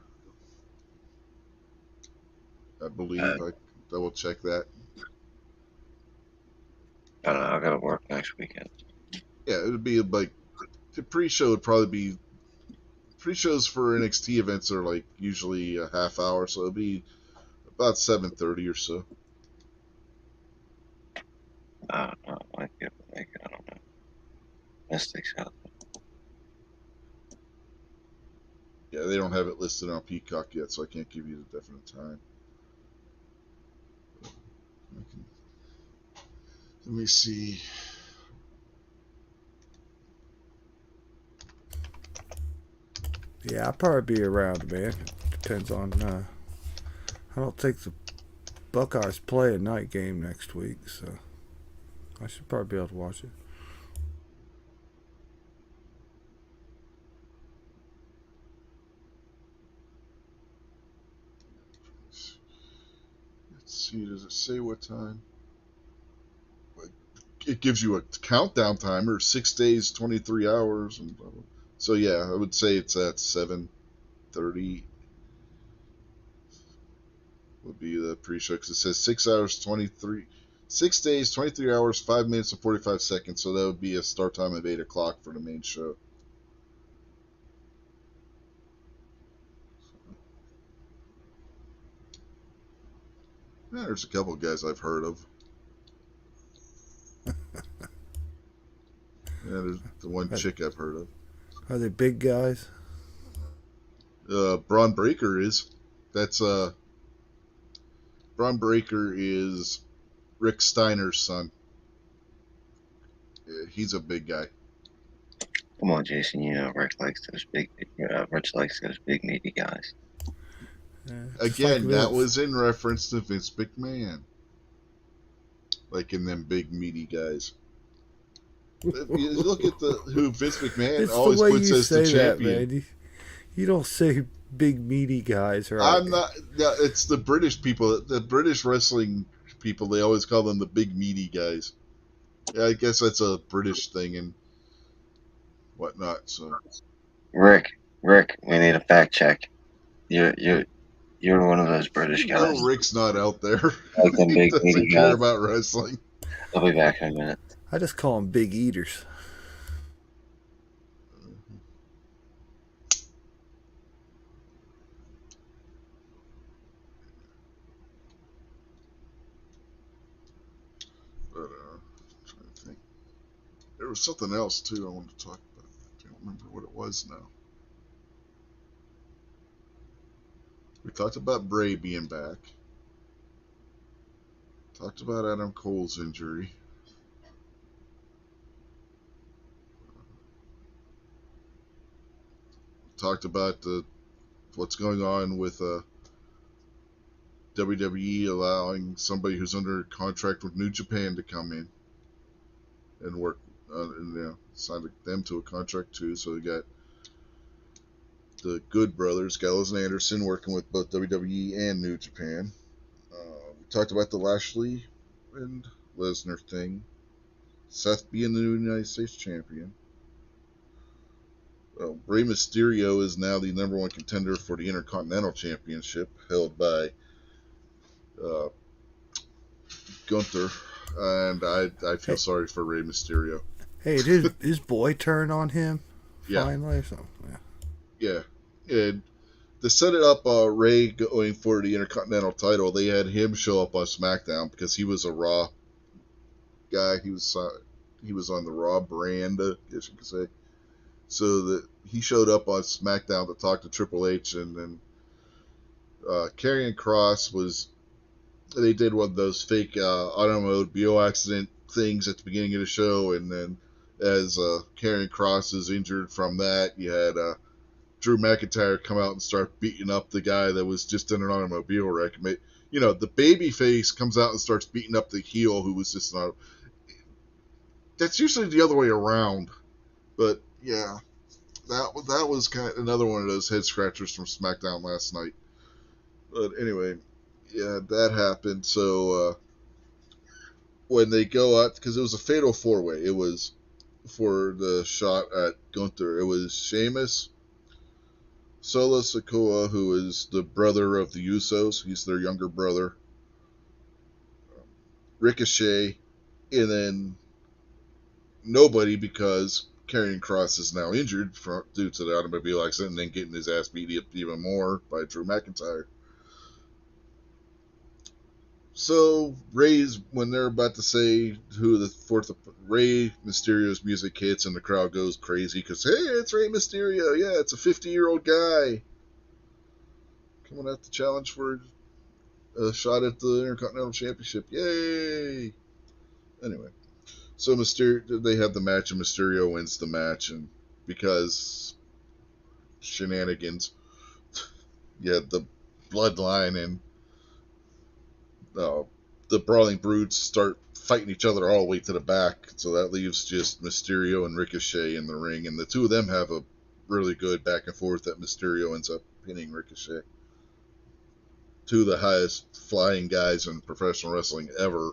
I believe. I will check that. I don't know. I gotta work next weekend. Yeah, it would be like the pre-show would probably be pre-shows for NXT events are like usually a half hour, so it'll be about 7:30 or so. I don't know. I might be able to make it. I don't know. Mystics out. Yeah, they don't have it listed on Peacock yet, so I can't give you the definite time. Let me see. Yeah, I'll probably be around, man. Depends on. I don't think the Buckeyes play a night game next week, so I should probably be able to watch it. Let's see. Does it say what time? It gives you a countdown timer: 6 days, 23 hours, and blah, blah. So yeah, I would say it's at 7:30. Would be the pre-show because it says 6 hours 23, 6 days, 23 hours, 5 minutes, and 45 seconds. So that would be a start time of 8 o'clock for the main show. Yeah, there's a couple of guys I've heard of. Yeah, there's the one chick I've heard of. Are they big guys? Braun Breaker is. That's Braun Breaker is Rick Steiner's son. Yeah, he's a big guy. Come on, Jason. You know Rick likes those big. Rich likes those big meaty guys. Just like Again, that Vince. was in reference to Vince McMahon. Like in them big meaty guys. If you look at who Vince McMahon It's the always way puts you as the say that, champion. man. You don't say big meaty guys, right? I'm not. Yeah, it's the British people, the British wrestling people. They always call them the big meaty guys. Yeah, I guess that's a British thing and whatnot. So Rick, we need a fact check. You're one of those British no, guys. Rick's not out there. Like them He big doesn't meaty care guys. about wrestling. I'll be back in a minute. I just call them big eaters. But I'm trying to think. There was something else too I wanted to talk about. I can't remember what it was now. We talked about Bray being back. Talked about Adam Cole's injury. Talked about what's going on with WWE allowing somebody who's under contract with New Japan to come in and work, and sign them to a contract too. So we got the Good brothers, Gallows and Anderson, working with both WWE and New Japan. We talked about the Lashley and Lesnar thing. Seth being the new United States champion. Rey Mysterio is now the number one contender for the Intercontinental Championship, held by Gunther, and I feel sorry for Rey Mysterio. Hey, did his boy turn on him Yeah, finally or something? Yeah. yeah. And to set it up, Rey going for the Intercontinental title, they had him show up on SmackDown because he was a Raw guy. He was on the Raw brand, I guess you could say. So that he showed up on SmackDown to talk to Triple H, and then Karrion Kross was. They did one of those fake automobile accident things at the beginning of the show, and then as Karrion Kross is injured from that, you had Drew McIntyre come out and start beating up the guy that was just in an automobile wreck. You know, the baby face comes out and starts beating up the heel who was just not. That's usually the other way around, but yeah, that was kind of another one of those head scratchers from SmackDown last night. But anyway, yeah, that happened. So when they go out, because it was a fatal four-way, it was for the shot at Gunther. It was Sheamus, Solo Sikoa, who is the brother of the Usos. He's their younger brother. Ricochet, and then nobody, because Karrion Kross is now injured due to the automobile accident and then getting his ass beat up even more by Drew McIntyre. So Ray's, when they're about to say who the fourth, Rey Mysterio's music hits and the crowd goes crazy because, hey, it's Rey Mysterio. Yeah, it's a 50-year-old guy coming out to challenge for a shot at the Intercontinental Championship. Yay! Anyway, so they have the match and Mysterio wins the match, and because shenanigans, you had the bloodline and the Brawling Brutes start fighting each other all the way to the back. So that leaves just Mysterio and Ricochet in the ring. And the two of them have a really good back and forth that Mysterio ends up pinning Ricochet. Two of the highest flying guys in professional wrestling ever.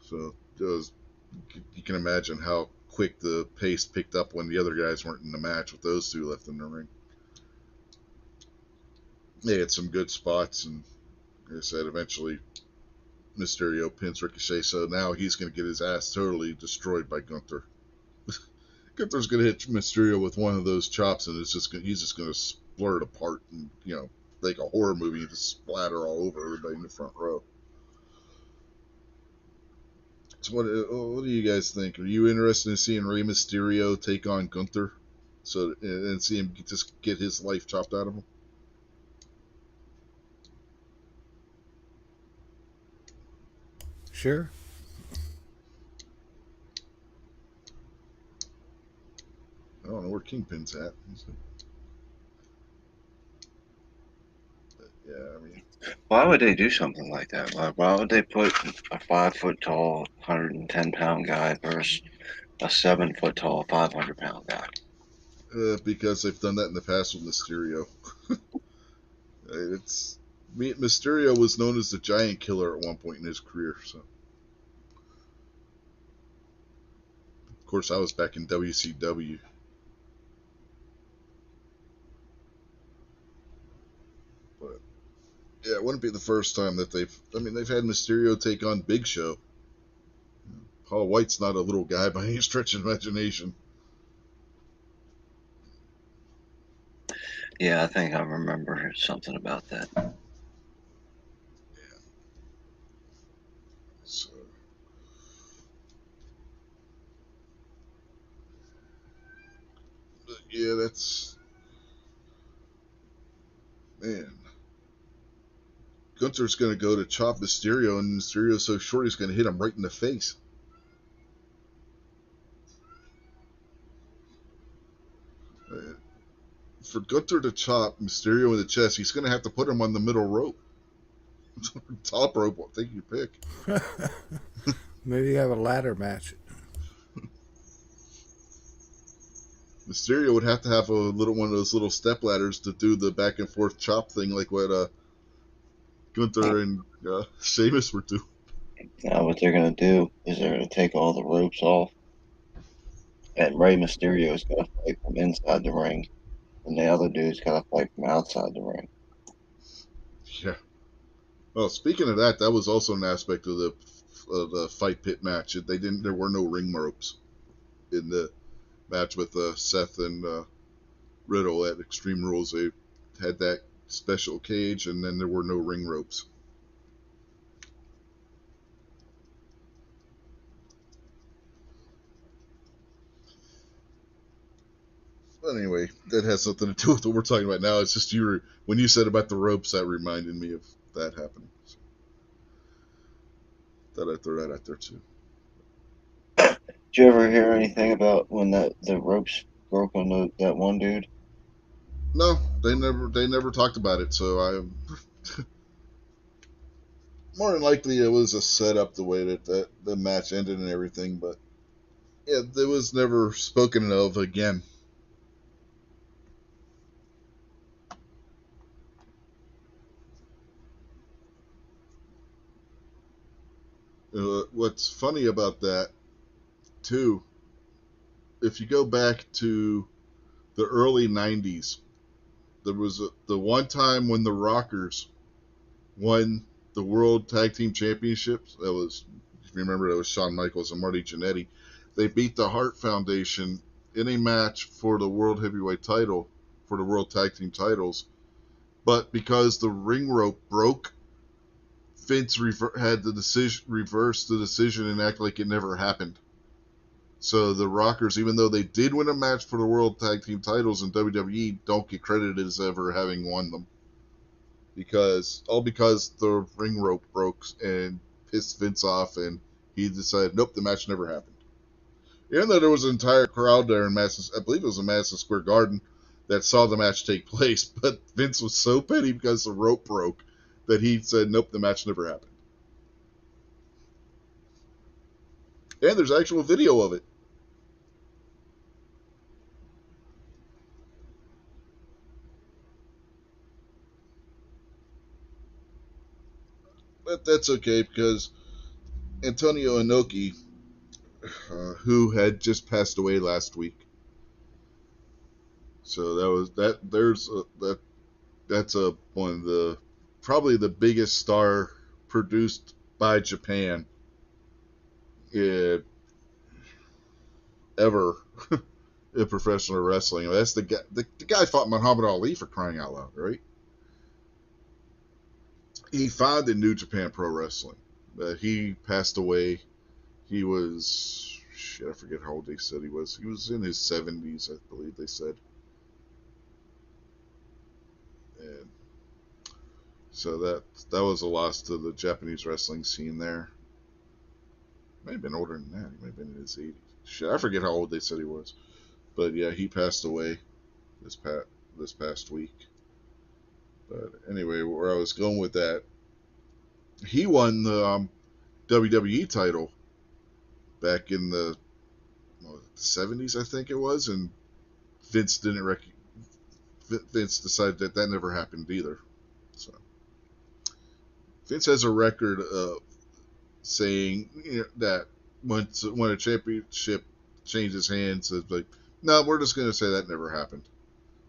So you can imagine how quick the pace picked up when the other guys weren't in the match with those two left in the ring. They had some good spots, and like I said, eventually Mysterio pins Ricochet, so now he's going to get his ass totally destroyed by Gunther. Gunther's going to hit Mysterio with one of those chops, and he's just going to splurt apart and, like a horror movie, just splatter all over everybody in the front row. So what do you guys think? Are you interested in seeing Rey Mysterio take on Gunther, and see him just get his life chopped out of him? Sure. I don't know where Kingpin's at. Yeah, I mean, Why would they do something like that? Why would they put a 5 foot tall, 110 pound guy versus a 7 foot tall, 500 pound guy? because they've done that in the past with Mysterio. Mysterio was known as the Giant Killer at one point in his career. So, of course, I was back in WCW. But yeah, it wouldn't be the first time that they've had Mysterio take on Big Show. Paul White's not a little guy by any stretch of imagination. Yeah, I think I remember something about that. So, yeah, that's, man. Gunther's going to go to chop Mysterio, and Mysterio's so short he's going to hit him right in the face. For Gunther to chop Mysterio in the chest, he's going to have to put him on the middle rope. Top rope, what thing you pick. Maybe have a ladder match. Mysterio would have to have one of those little step ladders to do the back and forth chop thing, like what Gunther and Sheamus were doing. Now what they're gonna do is they're gonna take all the ropes off, and Rey Mysterio is gonna fight from inside the ring, and the other dude's gonna fight from outside the ring. Yeah. Well, speaking of that, that was also an aspect of the fight pit match. There were no ring ropes in the match with Seth and Riddle at Extreme Rules. They had that special cage, and then there were no ring ropes. But anyway, that has something to do with what we're talking about now. It's just when you said about the ropes, that reminded me of that happening. So, thought I'd throw that out there too. Did you ever hear anything about when the ropes broke on that one dude? No, they never talked about it. So I more than likely it was a setup the way that the match ended and everything. But yeah, it was never spoken of again. What's funny about that too, if you go back to the early '90s, there was the one time when the Rockers won the World Tag Team Championships. That was, if you remember, that was Shawn Michaels and Marty Jannetty. They beat the Hart Foundation in a match for the World Heavyweight title, for the World Tag Team titles. But because the ring rope broke, Vince had the reverse the decision and act like it never happened. So the Rockers, even though they did win a match for the World Tag Team titles in WWE, don't get credited as ever having won them. Because the ring rope broke and pissed Vince off, and he decided, nope, the match never happened. Even though there was an entire crowd there in I believe it was in Madison Square Garden, that saw the match take place, but Vince was so petty because the rope broke that he said, nope, the match never happened. And there's actual video of it. But that's okay because Antonio Inoki, who had just passed away last week, so that's one of the probably the biggest star produced by Japan ever in professional wrestling. That's the guy. The guy fought Muhammad Ali, for crying out loud, right? He founded New Japan Pro Wrestling. He passed away. He was shit. I forget how old they said he was. He was in his 70s, I believe they said. And so that was a loss to the Japanese wrestling scene there. Might have been older than that. He might have been in his 80s. Shit, I forget how old they said he was. But yeah, he passed away this past week. But anyway, where I was going with that, he won the WWE title back in the 70s, I think it was, and Vince didn't Vince decided that never happened either. So Vince has a record of saying that when a championship changes hands, it's like, no, we're just going to say that never happened.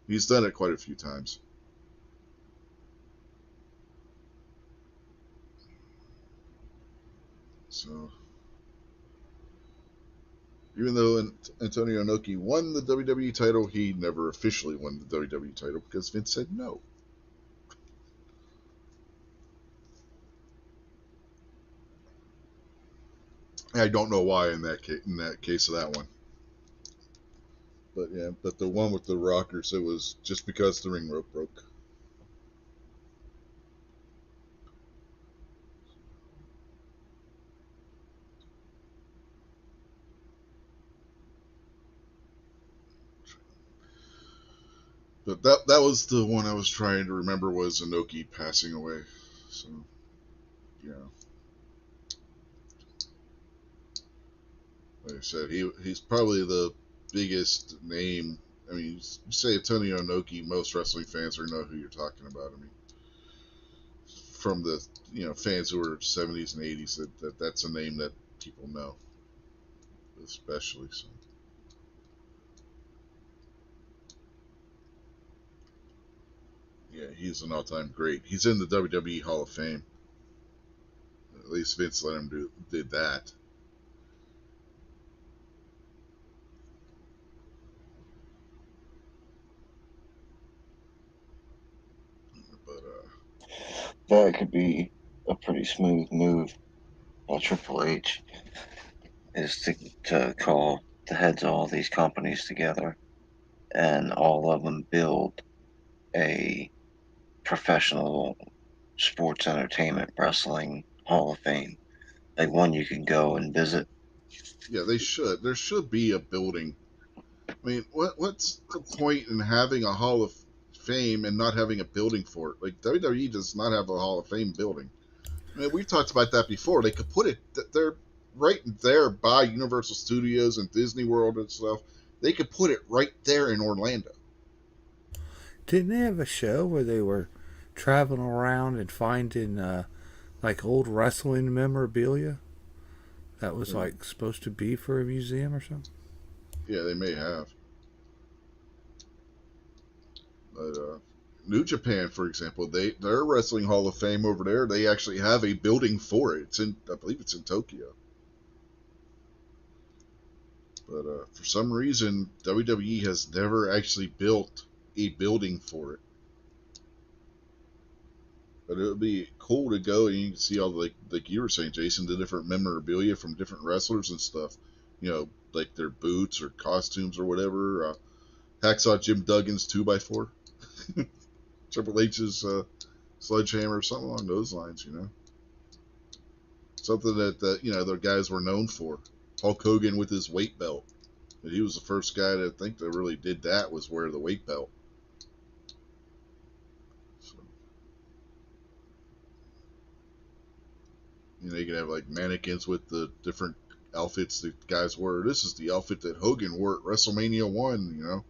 He's done it quite a few times. So even though Antonio Inoki won the WWE title, he never officially won the WWE title because Vince said no. I don't know why in that case of that one. But yeah, but the one with the Rockers, it was just because the ring rope broke. But that was the one I was trying to remember, was Inoki passing away. So yeah, like I said, he's probably the biggest name. I mean, you say Antonio Inoki, most wrestling fans are know who you're talking about. I mean, from the fans who are 70s and 80s, that's a name that people know, especially. So yeah, he's an all-time great. He's in the WWE Hall of Fame. At least Vince let him did that. But That could be a pretty smooth move on Triple H, is to call the heads of all these companies together and all of them build a professional sports entertainment wrestling hall of fame, like one you can go and visit. yeah, they should. There should be a building. I mean, what's the point in having a Hall of Fame and not having a building for it? Like WWE does not have a Hall of Fame building. I mean, we've talked about that before. They could put it there, right there by Universal Studios and Disney World and stuff. They could put it right there in Orlando. Didn't they have a show where they were traveling around and finding like old wrestling memorabilia that was And like supposed to be for a museum or something? yeah, they may have. But New Japan, for example, their Wrestling Hall of Fame over there, they actually have a building for it. I believe it's in Tokyo. But for some reason, WWE has never actually built a building for it. But it would be cool to go and you can see all like you were saying, Jason, the different memorabilia from different wrestlers and stuff. Like their boots or costumes or whatever. Hacksaw Jim Duggan's 2x4. Triple H's sledgehammer, something along those lines. Something that the guys were known for. Hulk Hogan with his weight belt. But he was the first guy that I think that really did that, was wear the weight belt. So, you can have like mannequins with the different outfits that guys wear. This is the outfit that Hogan wore at WrestleMania 1,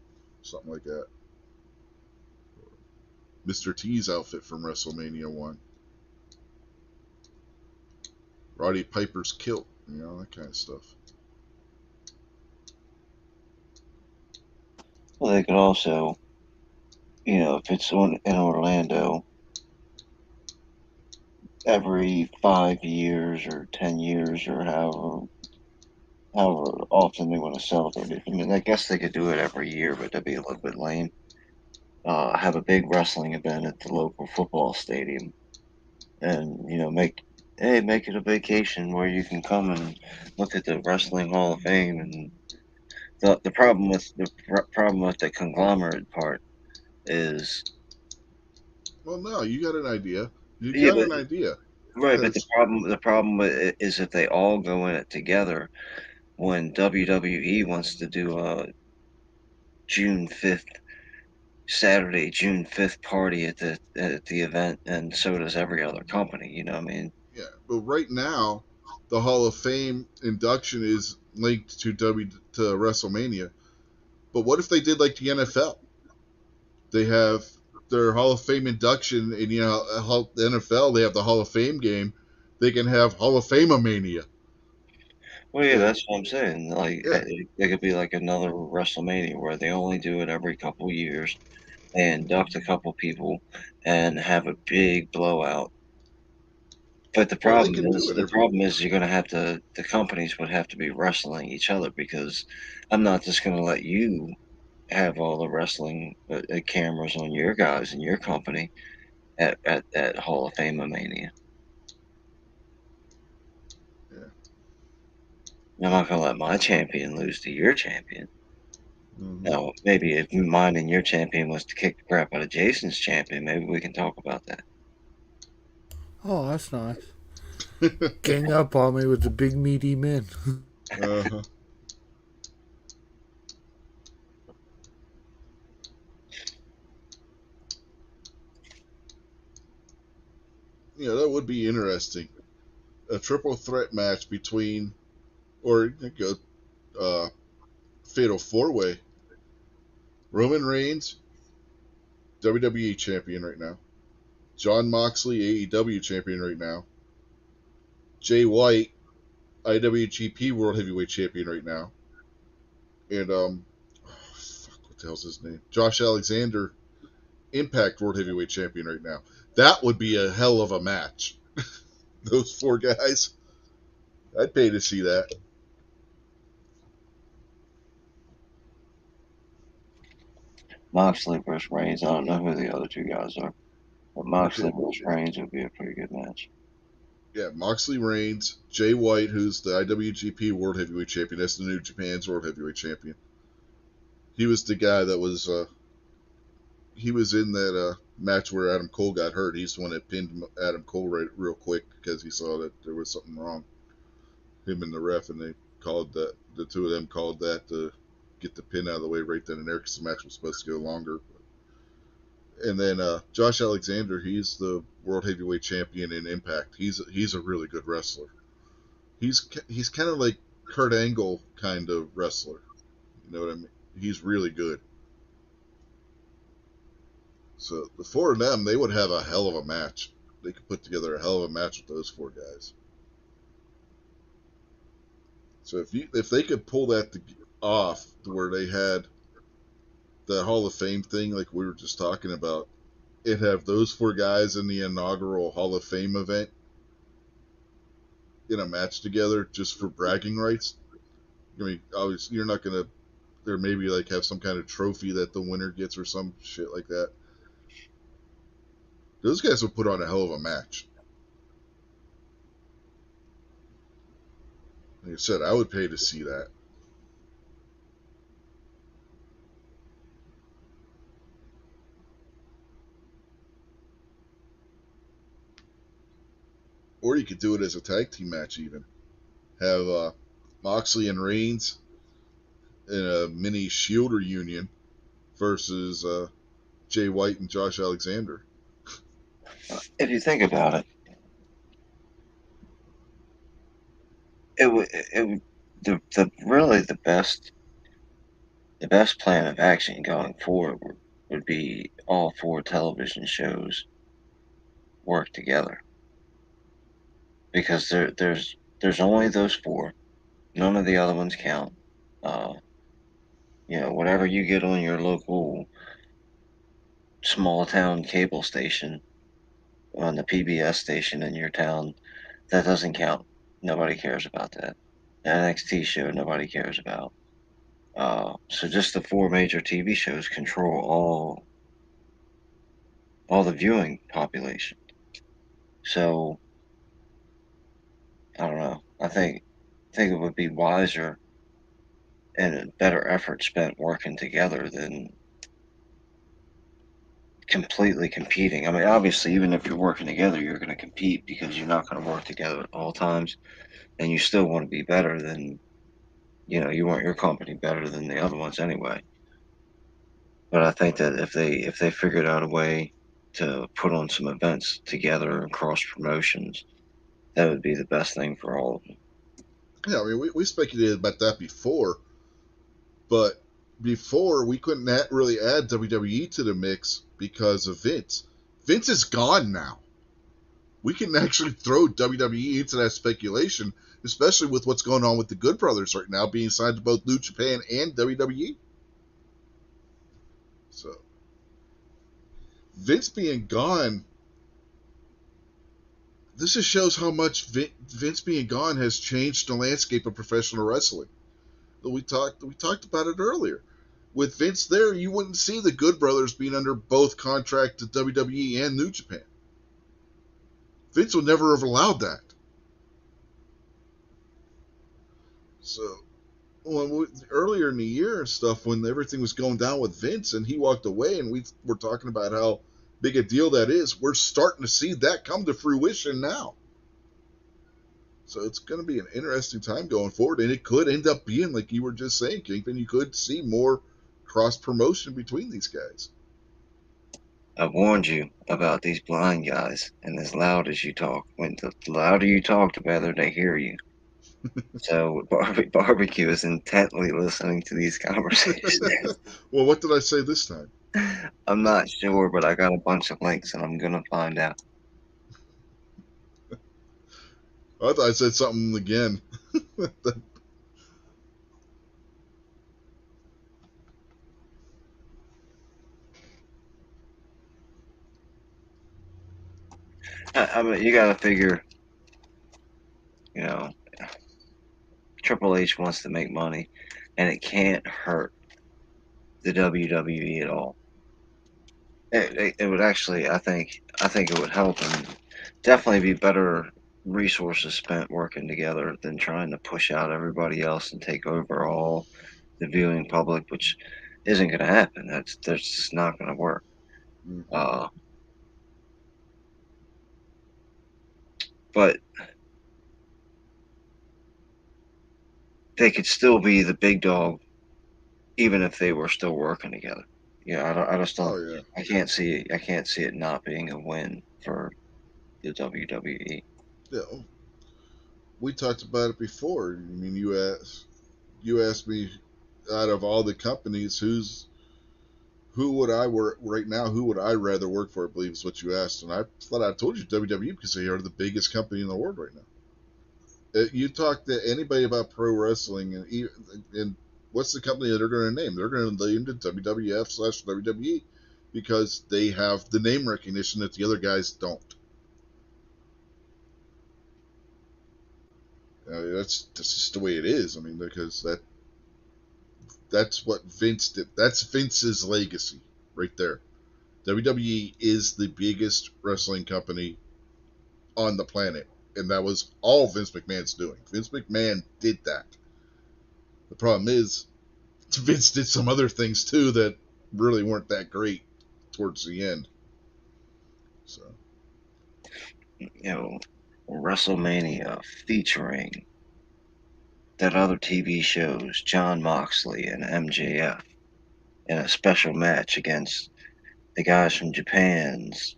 something like that. Mr. T's outfit from WrestleMania 1. Roddy Piper's kilt, that kind of stuff. Well, they could also, if it's in Orlando, every 5 years or 10 years or however often they want to celebrate it. I mean, I guess they could do it every year, but that'd be a little bit lame. Have a big wrestling event at the local football stadium, and make it a vacation where you can come and look at the Wrestling Hall of Fame. And the problem with the conglomerate part is, Well, no, you got an idea. You yeah, got but an idea right, but the because problem the problem with it is if they all go in it together. When WWE wants to do a June 5th Saturday, June 5th party at the event, and so does every other company. You know what I mean? yeah, but right now the Hall of Fame induction is linked to WrestleMania. But what if they did like the NFL? They have their Hall of Fame induction, and the NFL they have the Hall of Fame game. They can have Hall of Fame mania. Well, yeah, And that's what I'm saying. Like, yeah, it could be like another WrestleMania where they only do it every couple years. They induct a couple people and have a big blowout. But the well, they problem can do is, it the every. problem is you're gonna have to. The companies would have to be wrestling each other, because I'm not just gonna let you have all the wrestling cameras on your guys in your company at Hall of Fame Mania. Yeah. I'm not gonna let my champion lose to your champion. Mm-hmm. Now, maybe if mine and your champion was to kick the crap out of Jason's champion, maybe we can talk about that. Oh, that's nice. Gang up on me with the big meaty men. Uh-huh. Yeah, that would be interesting. A triple threat match between, or like a fatal four way. Roman Reigns, WWE champion right now. John Moxley, AEW champion right now. Jay White, IWGP World Heavyweight Champion right now. And fuck, what the hell's his name? Josh Alexander, Impact World Heavyweight Champion right now. That would be a hell of a match. Those four guys, I'd pay to see that. Moxley versus Reigns. I don't know who the other two guys are, but Moxley versus Reigns would be a pretty good match. Yeah, Moxley Reigns, Jay White, who's the IWGP World Heavyweight Champion. That's the New Japan's World Heavyweight Champion. He was the guy that was he was in that match where Adam Cole got hurt. He's the one that pinned Adam Cole real quick because he saw that there was something wrong. Him and the ref, and they called that. The two of them called that to get the pin out of the way right then and there because the match was supposed to go longer. And then Josh Alexander, he's the world heavyweight champion in Impact. He's a really good wrestler. He's kind of like Kurt Angle kind of wrestler. You know what I mean? He's really good. So the four of them, they would have a hell of a match. They could put together a hell of a match with those four guys. So if they could pull that off to where they had the Hall of Fame thing, like we were just talking about, and have those four guys in the inaugural Hall of Fame event in a match together just for bragging rights. I mean, obviously you're not gonna. There maybe like have some kind of trophy that the winner gets or some shit like that. Those guys would put on a hell of a match. Like I said, I would pay to see that. Or you could do it as a tag team match, even. Have Moxley and Reigns in a mini Shield reunion versus Jay White and Josh Alexander. If you think about it, it would the really the best plan of action going forward would be all four television shows work together, because there's only those four. None of the other ones count. Uh, whatever you get on your local small town cable station, on the PBS station in your town, that doesn't count. Nobody cares about that. The NXT show, nobody cares about. So just the four major TV shows control all the viewing population. So I don't know. I think it would be wiser and a better effort spent working together than completely competing. I mean, obviously, even if you're working together, you're going to compete because you're not going to work together at all times, and you still want to be better than you want your company better than the other ones anyway. But I think that if they figured out a way to put on some events together and cross promotions, that would be the best thing for all of them. Yeah, I mean, we speculated about that before, but before we couldn't really add WWE to the mix because of Vince. Vince is gone now. We can actually throw WWE into that speculation, especially with what's going on with the Good Brothers right now, being signed to both New Japan and WWE. So Vince being gone, this just shows how much Vince being gone has changed the landscape of professional wrestling. We talked about it earlier. With Vince there, you wouldn't see the Good Brothers being under both contract to WWE and New Japan. Vince would never have allowed that. So earlier in the year and stuff, when everything was going down with Vince and he walked away, and we were talking about how big a deal that is, we're starting to see that come to fruition now. So it's going to be an interesting time going forward, and it could end up being like you were just saying, Kingpin. You could see more cross promotion between these guys. I warned you about these blind guys, and as loud as you talk, when the louder you talk, the better they hear you. So barbecue is intently listening to these conversations. Well, what did I say this time? I'm not sure, but I got a bunch of links, and I'm gonna find out. I thought I said something again. I mean, you got to figure, you know, Triple H wants to make money, and it can't hurt the WWE at all. It would actually, I think it would help, and definitely be better resources spent working together than trying to push out everybody else and take over all the viewing public, which isn't going to happen. That's just not going to work. Mm-hmm. Uh, but they could still be the big dog even if they were still working together. Yeah, I just don't. Oh yeah, I can't see it not being a win for the WWE. yeah. We talked about it before. I mean, you asked me, out of all the companies, who would I work right now? Who would I rather work for? I believe is what you asked, and I thought I told you WWE because they are the biggest company in the world right now. You talk to anybody about pro wrestling, and what's the company that they're going to name? They're going to name it WWF/WWE because they have the name recognition that the other guys don't. That's just the way it is. I mean, because that's what Vince did. That's Vince's legacy right there. WWE is the biggest wrestling company on the planet, and that was all Vince McMahon's doing. Vince McMahon did that. The problem is, Vince did some other things too that really weren't that great towards the end. So You know, WrestleMania featuring that other TV shows, John Moxley and MJF, in a special match against the guys from Japan's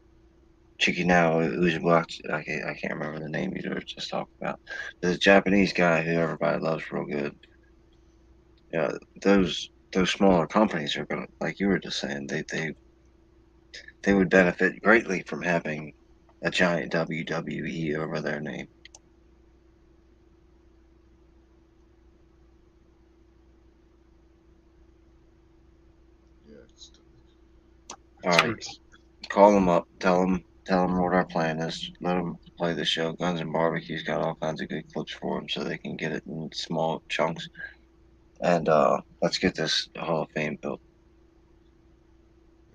Chikinao Ujiwatch. I can't remember the name you were just talking about. There's a Japanese guy who everybody loves real good. Yeah, those smaller companies are gonna, like you were just saying, they would benefit greatly from having a giant WWE over their name. yeah, All it's right, hard. call them up, tell them Tell them what our plan is. Let them play the show. Guns and Barbecue's got all kinds of good clips for them, so they can get it in small chunks. And let's get this Hall of Fame built.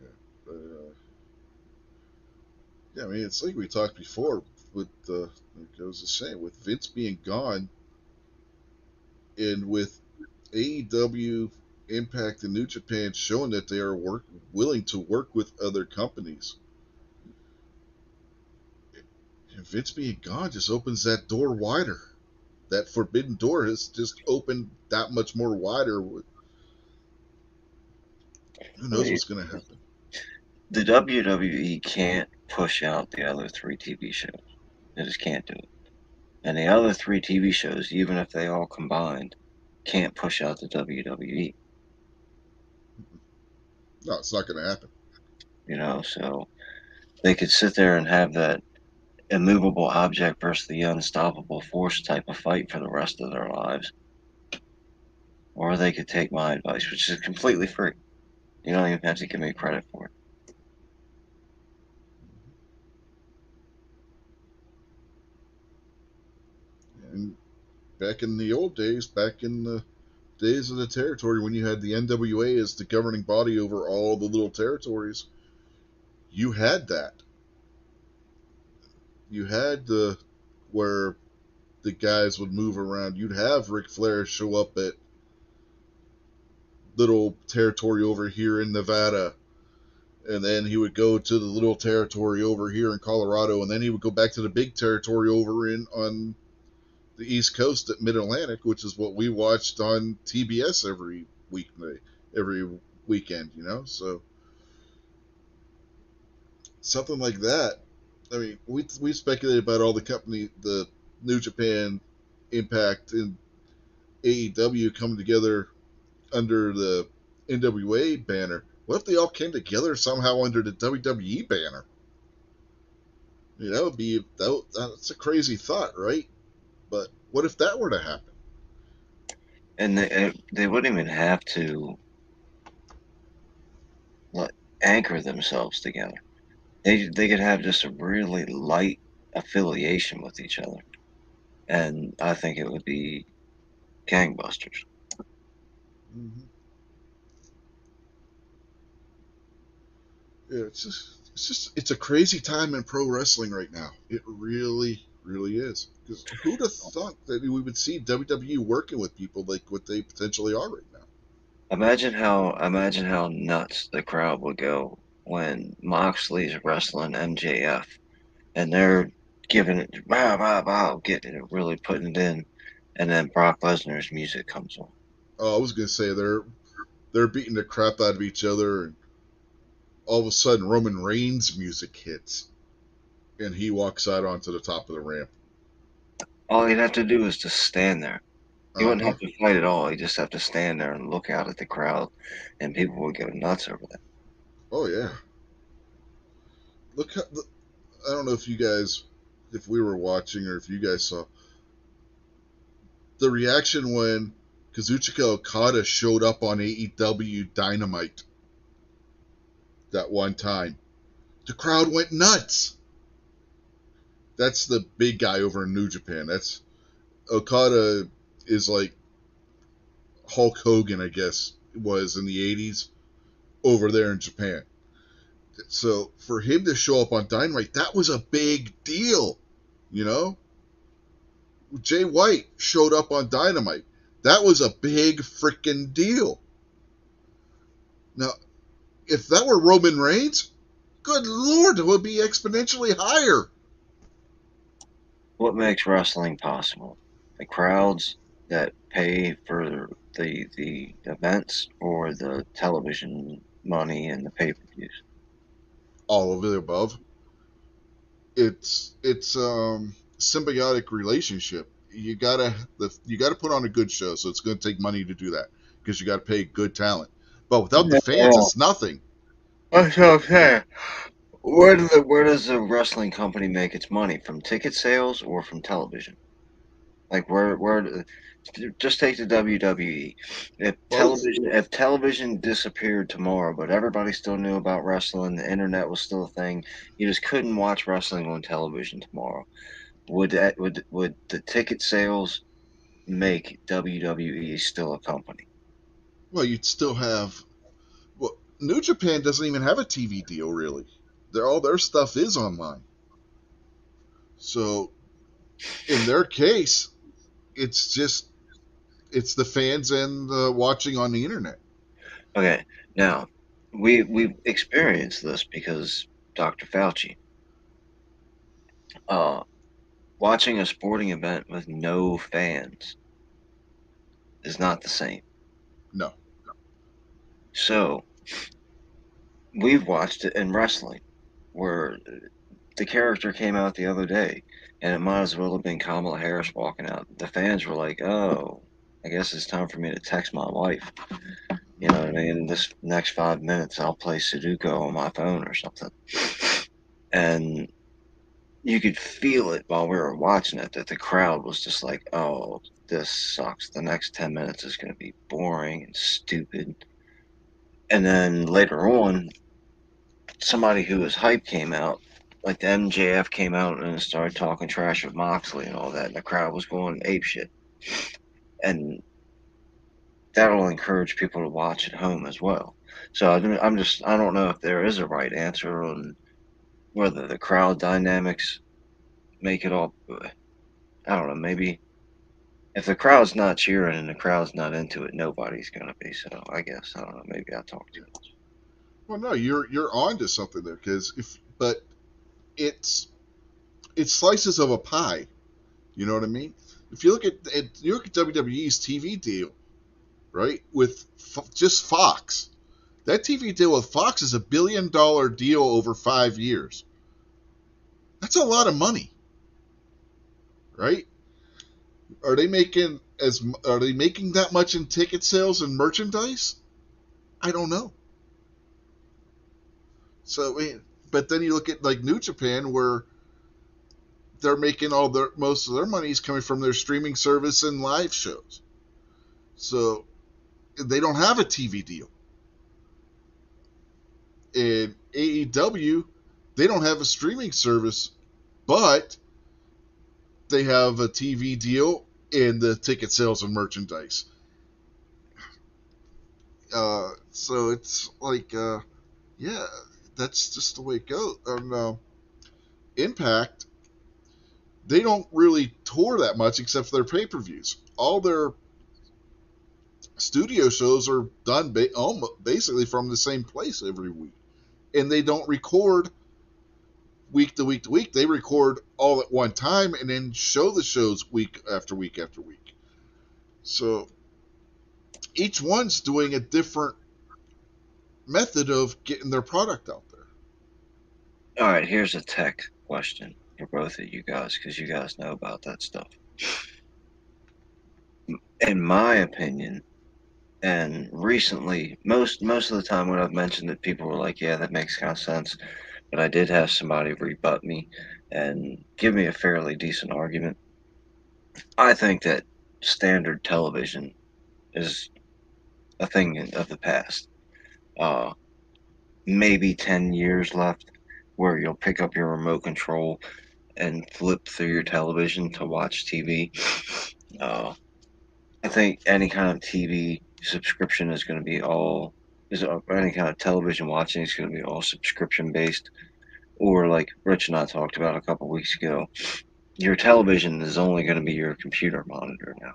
Yeah, but, yeah. I mean, it's like we talked before with like I was just saying, with Vince being gone, and with AEW, Impact, and New Japan showing that they are willing to work with other companies. And Vince being gone just opens that door wider. That forbidden door has just opened that much more wider. Who knows what's going to happen? The WWE can't push out the other three TV shows. They just can't do it. And the other three TV shows, even if they all combined, can't push out the WWE. No, it's not going to happen. So they could sit there and have that immovable object versus the unstoppable force type of fight for the rest of their lives. Or they could take my advice, which is completely free. You don't even have to give me credit for it. And back in the old days, back in the days of the territory, when you had the NWA as the governing body over all the little territories, you had that. You had the where the guys would move around. You'd have Ric Flair show up at little territory over here in Nevada, and then he would go to the little territory over here in Colorado, and then he would go back to the big territory over in on the East Coast at Mid Atlantic, which is what we watched on TBS every weekday, every weekend. So something like that. I mean, we speculated about all the New Japan, Impact, and AEW coming together under the NWA banner. What if they all came together somehow under the WWE banner? That's a crazy thought, right? But what if that were to happen? And they wouldn't even have to like, anchor themselves together. They could have just a really light affiliation with each other, and I think it would be gangbusters. Mm-hmm. Yeah, it's a crazy time in pro wrestling right now. It really, really is. Because who'd have thought that we would see WWE working with people like what they potentially are right now? Imagine how nuts the crowd would go when Moxley's wrestling MJF and they're giving it wow wow wow, getting it, really putting it in, and then Brock Lesnar's music comes on. Oh, I was gonna say they're beating the crap out of each other, and all of a sudden Roman Reigns' music hits, and he walks out onto the top of the ramp. All he'd have to do is just stand there. He Uh wouldn't huh. have to fight at all. He'd just have to stand there and look out at the crowd, and people would go nuts over that. Oh yeah. Look, I don't know if we were watching or if you guys saw the reaction when Kazuchika Okada showed up on AEW Dynamite that one time. The crowd went nuts. That's the big guy over in New Japan. That's Okada is like Hulk Hogan, I guess, was in the 80s over there in Japan. So for him to show up on Dynamite, that was a big deal. You know? Jay White showed up on Dynamite. That was a big freaking deal. Now, if that were Roman Reigns, good lord, it would be exponentially higher. What makes wrestling possible? The crowds that pay for the events, or the television money and the pay per views? All of the above. It's symbiotic relationship. You gotta put on a good show, so it's going to take money to do that because you got to pay good talent. But without the fans, Yeah, it's nothing. that's what I'm saying. Where does a wrestling company make its money? From ticket sales or from television? Like where just take the WWE. Well, If television disappeared tomorrow, but everybody still knew about wrestling, the internet was still a thing, you just couldn't watch wrestling on television tomorrow. Would the ticket sales make WWE still a company? well, you'd still have. Well, New Japan doesn't even have a TV deal really. All their stuff is online. So in their case, it's just it's the fans and the watching on the internet. Okay, now we've experienced this because Dr. Fauci, uh, watching a sporting event with no fans is not the same. No. So we've watched it in wrestling where the character came out the other day and it might as well have been Kamala Harris walking out. The fans were like, oh, I guess it's time for me to text my wife. You know what I mean? This next 5 minutes, I'll play Sudoku on my phone or something. And you could feel it while we were watching it that the crowd was just like, oh, this sucks. The next 10 minutes is going to be boring and stupid. And then later on, somebody who was hype came out, like the MJF came out and started talking trash with Moxley and all that, and the crowd was going ape shit. And that'll encourage people to watch at home as well. So I don't know if there is a right answer on whether the crowd dynamics make it all. I don't know. Maybe if the crowd's not cheering and the crowd's not into it, nobody's gonna be. So I guess I don't know. Maybe I talk too much. Well, no, you're on to something there because if but it's slices of a pie. You know what I mean? If you look at WWE's TV deal, right, with just Fox, that TV deal with Fox is $1 billion deal over 5 years. That's a lot of money, right? Are they making that much in ticket sales and merchandise? I don't know. So, but then you look at like New Japan, where they're making most of their money is coming from their streaming service and live shows. So they don't have a TV deal. In AEW, they don't have a streaming service, but they have a TV deal in the ticket sales and merchandise. So it's like, yeah, that's just the way it goes. And Impact, they don't really tour that much except for their pay-per-views. All their studio shows are done basically from the same place every week, and they don't record week to week to week. They record all at one time and then show the shows week after week after week. So each one's doing a different method of getting their product out there. All right, here's a tech question for both of you guys because you guys know about that stuff. In my opinion, and recently, most of the time when I've mentioned it, people were like, "Yeah, that makes kind of sense." But I did have somebody rebut me and give me a fairly decent argument. I think that standard television is a thing of the past. Uh, Maybe 10 years left where you'll pick up your remote control and flip through your television to watch TV. Uh, I think any kind of TV subscription is going to be all, is any kind of television watching is going to be all subscription based. Or like Rich and I talked about a couple weeks ago, your television is only going to be your computer monitor now.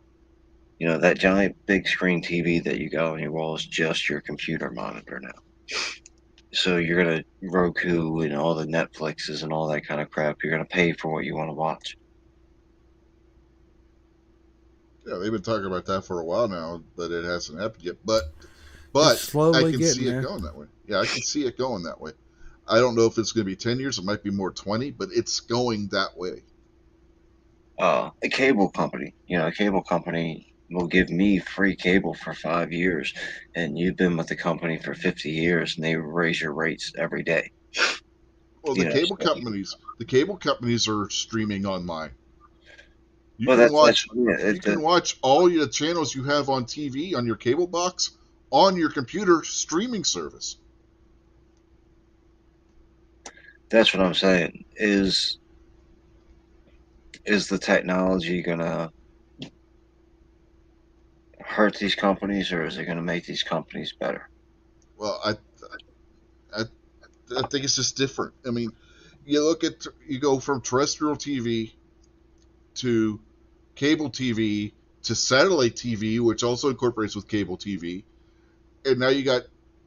You know, that giant big screen TV that you got on your wall is just your computer monitor now. So you're gonna Roku and all the Netflixes and all that kind of crap. You're gonna pay for what you want to watch. Yeah, they've been talking about that for a while now, but it hasn't happened yet. It's But I slowly can getting see it there. going that way. Yeah, I can see it going that way. I don't know if it's going to be 10 years. It might be more 20, but it's going that way. A cable company, a cable company will give me free cable for 5 years, and you've been with the company for 50 years, and they raise your rates every day. Well, You know, so the cable companies are streaming online. You Well, can that's watch you can watch all your channels you have on TV on your cable box on your computer streaming service. that's what I'm saying. Is the technology gonna hurt these companies, or is it gonna make these companies better? Well, I I think it's just different. I mean, you go from terrestrial TV to cable TV to satellite TV, which also incorporates with cable TV, and now you got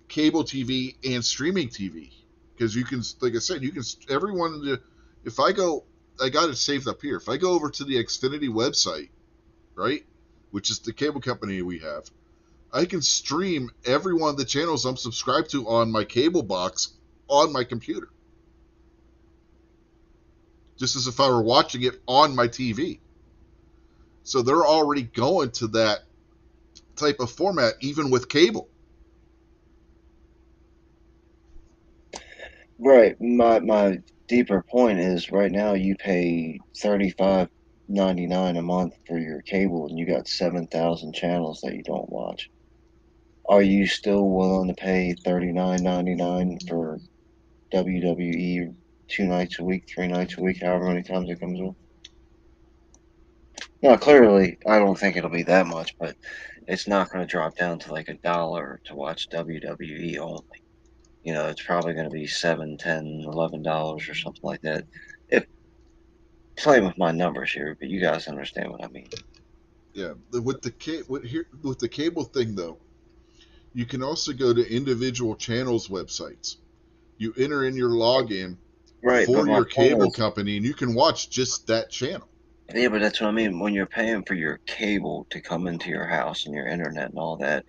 cable TV and streaming TV because you can, like I said, you can everyone. If I go, I got it saved up here. If I go over to the Xfinity website, right, which is the cable company we have, I can stream every one of the channels I'm subscribed to on my cable box on my computer, just as if I were watching it on my TV. So they're already going to that type of format, even with cable. Right. My deeper point is right now you pay $35.99 a month for your cable, and you got 7,000 channels that you don't watch. Are you still willing to pay $39.99 for WWE 2 nights a week, 3 nights a week, however many times it comes on? Now, clearly, I don't think it'll be that much, but it's not going to drop down to like $1 to watch WWE only. It's probably going to be $7, $10, $11 or something like that. If playing with my numbers here, but you guys understand what I mean. Yeah, with the cable thing though, you can also go to individual channels websites. You enter in your login Right, but for my your point cable is, company, and you can watch just that channel. yeah, but that's what I mean. When you're paying for your cable to come into your house and your internet and all that,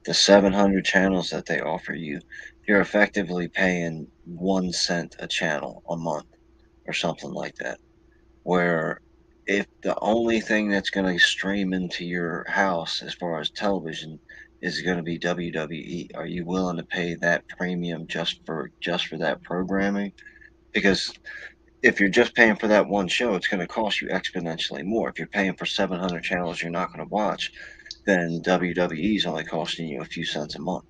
the 700 channels that they offer you, you're effectively paying 1 cent a channel a month or something like that. Where if the only thing that's going to stream into your house as far as television is going to be WWE, are you willing to pay that premium just for that programming? Because if you're just paying for that one show, it's going to cost you exponentially more. If you're paying for 700 channels you're not going to watch, then WWE is only costing you a few cents a month.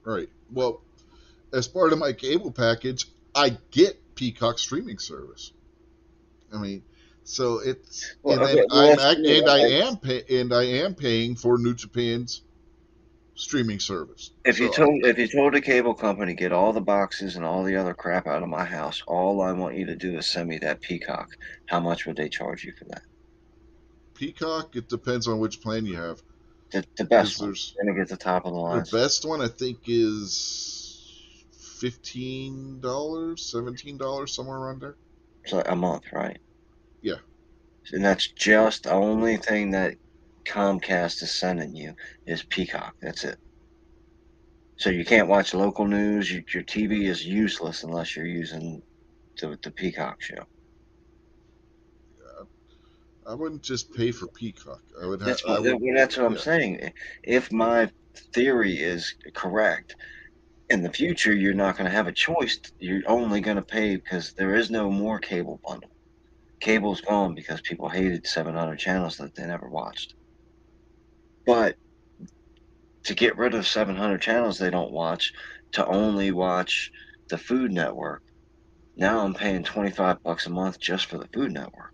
Right. Well, as part of my cable package, I get Peacock streaming service. I mean, so it's Well, and okay, then well that's good. and I am paying for New Japan's streaming service. If you So told the cable company get all the boxes and all the other crap out of my house, all I want you to do is send me that Peacock. How much would they charge you for that? Peacock, it depends on which plan you have The best because one. there's Gonna get the top of the the line. best one I think is $15, $17 somewhere around there. So a month, right? Yeah. And that's just the only thing that Comcast is sending you is Peacock. That's it. So you can't watch local news. Your TV is useless unless you're using the Peacock show. I wouldn't just pay for Peacock. That's I what would that's what I'm yeah. saying. If my theory is correct, in the future you're not going to have a choice. You're only going to pay because there is no more cable bundle. Cable's gone because people hated 700 channels that they never watched. But to get rid of 700 channels they don't watch, to only watch the Food Network, now I'm paying $25 a month just for the Food Network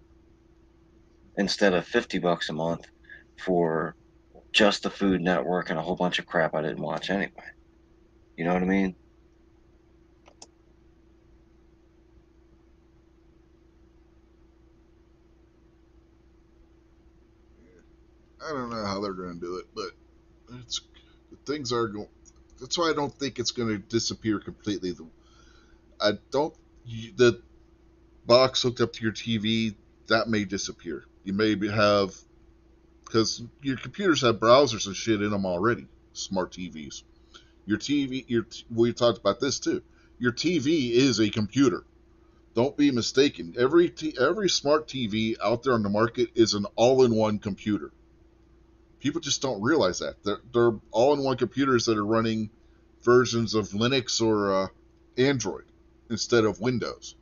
instead of $50 a month for just the Food Network and a whole bunch of crap I didn't watch anyway. You know what I mean? I don't know how they're going to do it, but it's things are going. That's why I don't think it's going to disappear completely. I don't. The box hooked up to your TV that may disappear. You may have because your computers have browsers and shit in them already. Smart TVs. Your TV. We talked about this too. Your TV is a computer. Don't be mistaken. Every smart TV out there on the market is an all-in-one computer. People just don't realize that they're all-in-one computers that are running versions of Linux or Android instead of Windows.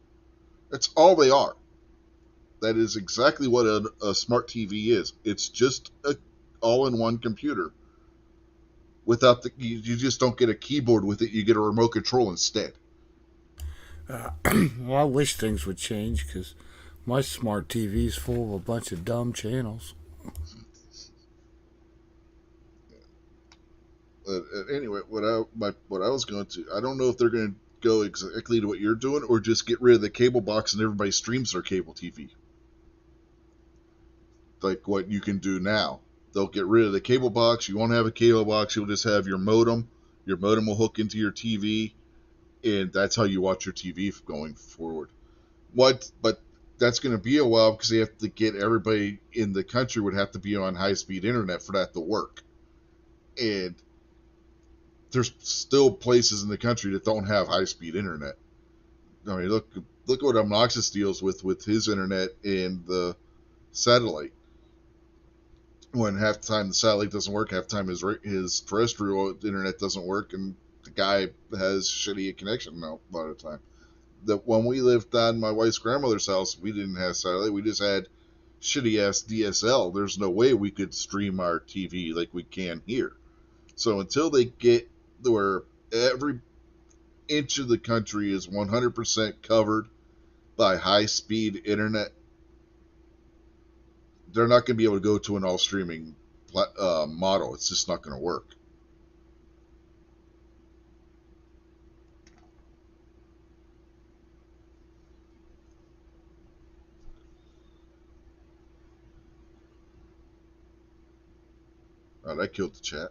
That's all they are. That is exactly what a smart TV is. It's just a all-in-one computer. Without you just don't get a keyboard with it. You get a remote control instead. Uh, well, I wish things would change because my smart TV's full of a bunch of dumb channels. Anyway, what I was going to, I don't know if they're going to go exactly to what you're doing or just get rid of the cable box and everybody streams their cable TV, like what you can do now. They'll get rid of the cable box. You won't have a cable box. You'll just have your modem. Your modem will hook into your TV, and that's how you watch your TV going forward. But that's going to be a while because they have to get everybody in the country would have to be on high-speed internet for that to work. And there's still places in the country that don't have high-speed internet. I mean, look what Obnoxious deals with his internet and the satellite. When half the time the satellite doesn't work, half the time his terrestrial internet doesn't work, and the guy has shitty connection now a lot of the time. That when we lived on my wife's grandmother's house, we didn't have satellite. We just had shitty ass DSL. There's no way we could stream our TV like we can here. So until they get where every inch of the country is 100% covered by high speed internet, they're not going to be able to go to an all streaming model. It's just not going to work. Oh, that killed the chat.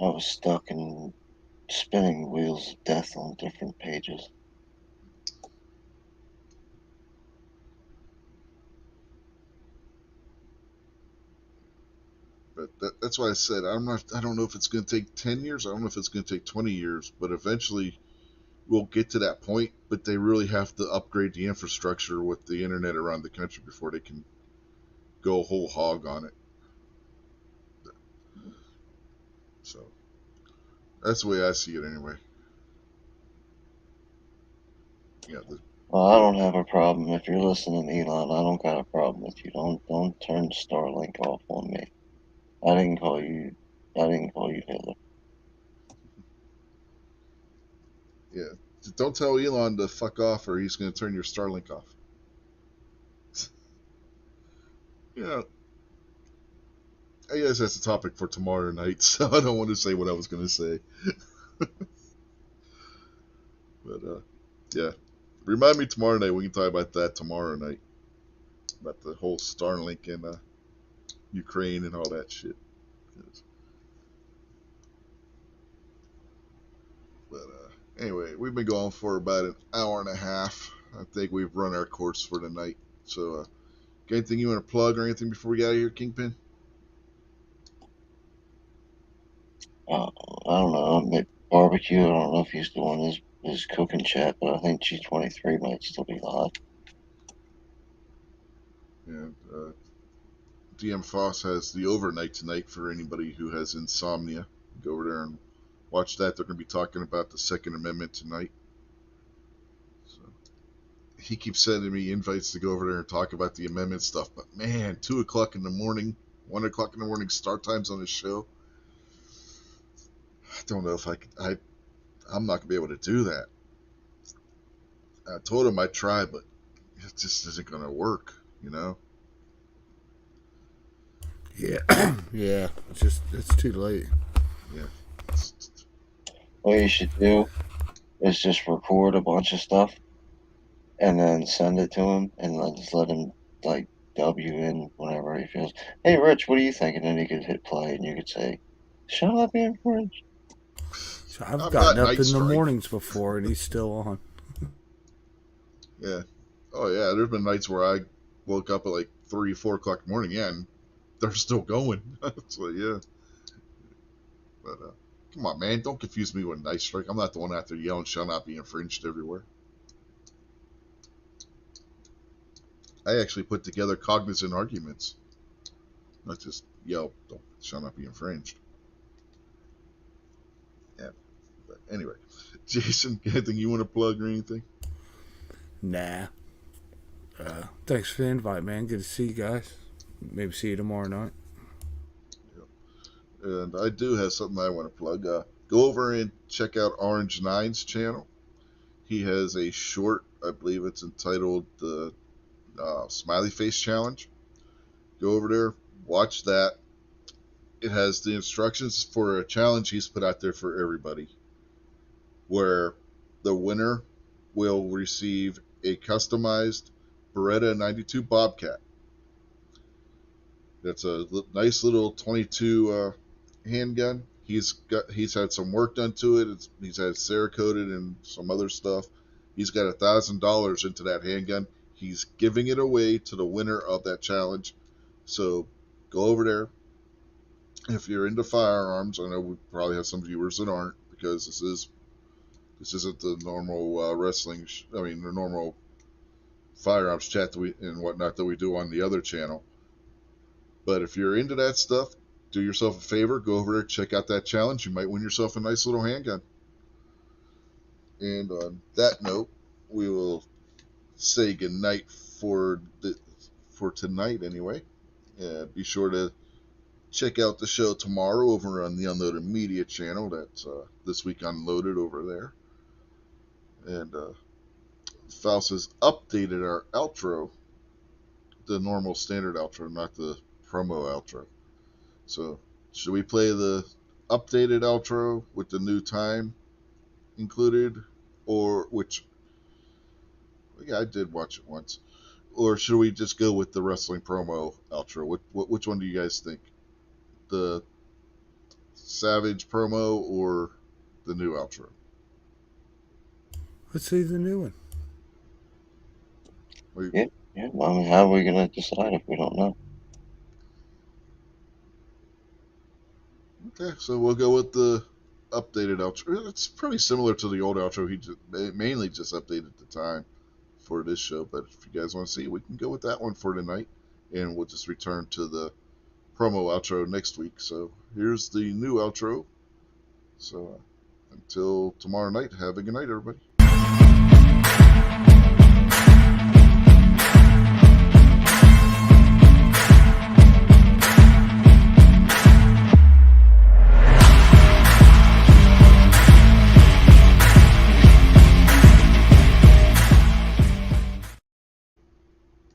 I was stuck in spinning wheels of death on different pages. But that's why I said I don't know if it's going to take 10 years. I don't know if it's going to take 20 years. But eventually we'll get to that point. But they really have to upgrade the infrastructure with the internet around the country before they can go whole hog on it. So that's the way I see it anyway. Yeah. Well, I don't have a problem. If you're listening, Elon, I don't got a problem with you. Don't turn Starlink off on me. I didn't call you. I didn't call you Hitler. Yeah. Don't tell Elon to fuck off or he's going to turn your Starlink off. Yeah. I guess that's a topic for tomorrow night, so I don't want to say what I was going to say. But, yeah. Remind me tomorrow night. We can talk about that tomorrow night. About the whole Starlink and Ukraine and all that shit. But anyway, we've been going for about an hour and a half. I think we've run our course for tonight. So, got anything you want to plug or anything before we get out of here, Kingpin? I don't know. Barbecue. I don't know if he's doing his cooking chat, but I think G23 might still be live. Yeah. DM Foss has the overnight tonight for anybody who has insomnia. Go over there and watch that. They're going to be talking about the Second Amendment tonight. So he keeps sending me invites to go over there and talk about the amendment stuff. But man, 2 o'clock in the morning, 1 o'clock in the morning start times on his show. I don't know if I could. I'm not gonna be able to do that. I told him I'd try, but it just isn't gonna work. You know. Yeah, yeah. It's too late. Yeah. What you should do is just record a bunch of stuff and then send it to him and just let him like dub you in whenever he feels. Hey, Rich, what do you think? And then he could hit play and you could say, "Shut up, being French." So I've I've gotten got up night in the strike. mornings before, and he's still on. Yeah. Oh yeah. There's been nights where I woke up at like 3, 4 o'clock in the morning. Yeah, and they're still going. So yeah. But come on, man, don't confuse me with night strike. I'm not the one out there yelling "shall not be infringed" everywhere. I actually put together cognizant arguments, not just yell "don't shall not be infringed." Yeah. But Anyway, Jason, anything you want to plug or anything? Nah. Thanks for the invite, man. Good to see you guys. Maybe see you tomorrow night. And I do have something I want to plug. Go over and check out Orange Nine's channel. He has a short, I believe it's entitled the Smiley Face Challenge. Go over there, watch that. It has the instructions for a challenge he's put out there for everybody, where the winner will receive a customized Beretta 92 Bobcat. That's a nice little 22 handgun. He's had some work done to it. He's had Cerakoted and some other stuff. He's got $1,000 into that handgun. He's giving it away to the winner of that challenge. So go over there. If you're into firearms, I know we probably have some viewers that aren't, because this isn't the normal the normal firearms chat and whatnot that we do on the other channel. But if you're into that stuff, do yourself a favor, go over there, check out that challenge. You might win yourself a nice little handgun. And on that note, we will say goodnight for tonight anyway. Be sure to check out the show tomorrow over on the Unloaded Media channel. That's This Week Unloaded over there. And Faust has updated our outro, the normal standard outro, not the promo outro. So, should we play the updated outro with the new time included? Or which... Yeah, I did watch it once. Or should we just go with the wrestling promo outro? Which one do you guys think? The Savage promo or the new outro? Let's see the new one. Yeah. Well, I mean, how are we gonna decide if we don't know? Okay, so we'll go with the updated outro. It's pretty similar to the old outro. He mainly just updated the time for this show, but if you guys want to see, we can go with that one for tonight, and we'll just return to the promo outro next week. So here's the new outro. So until tomorrow night, have a good night, everybody.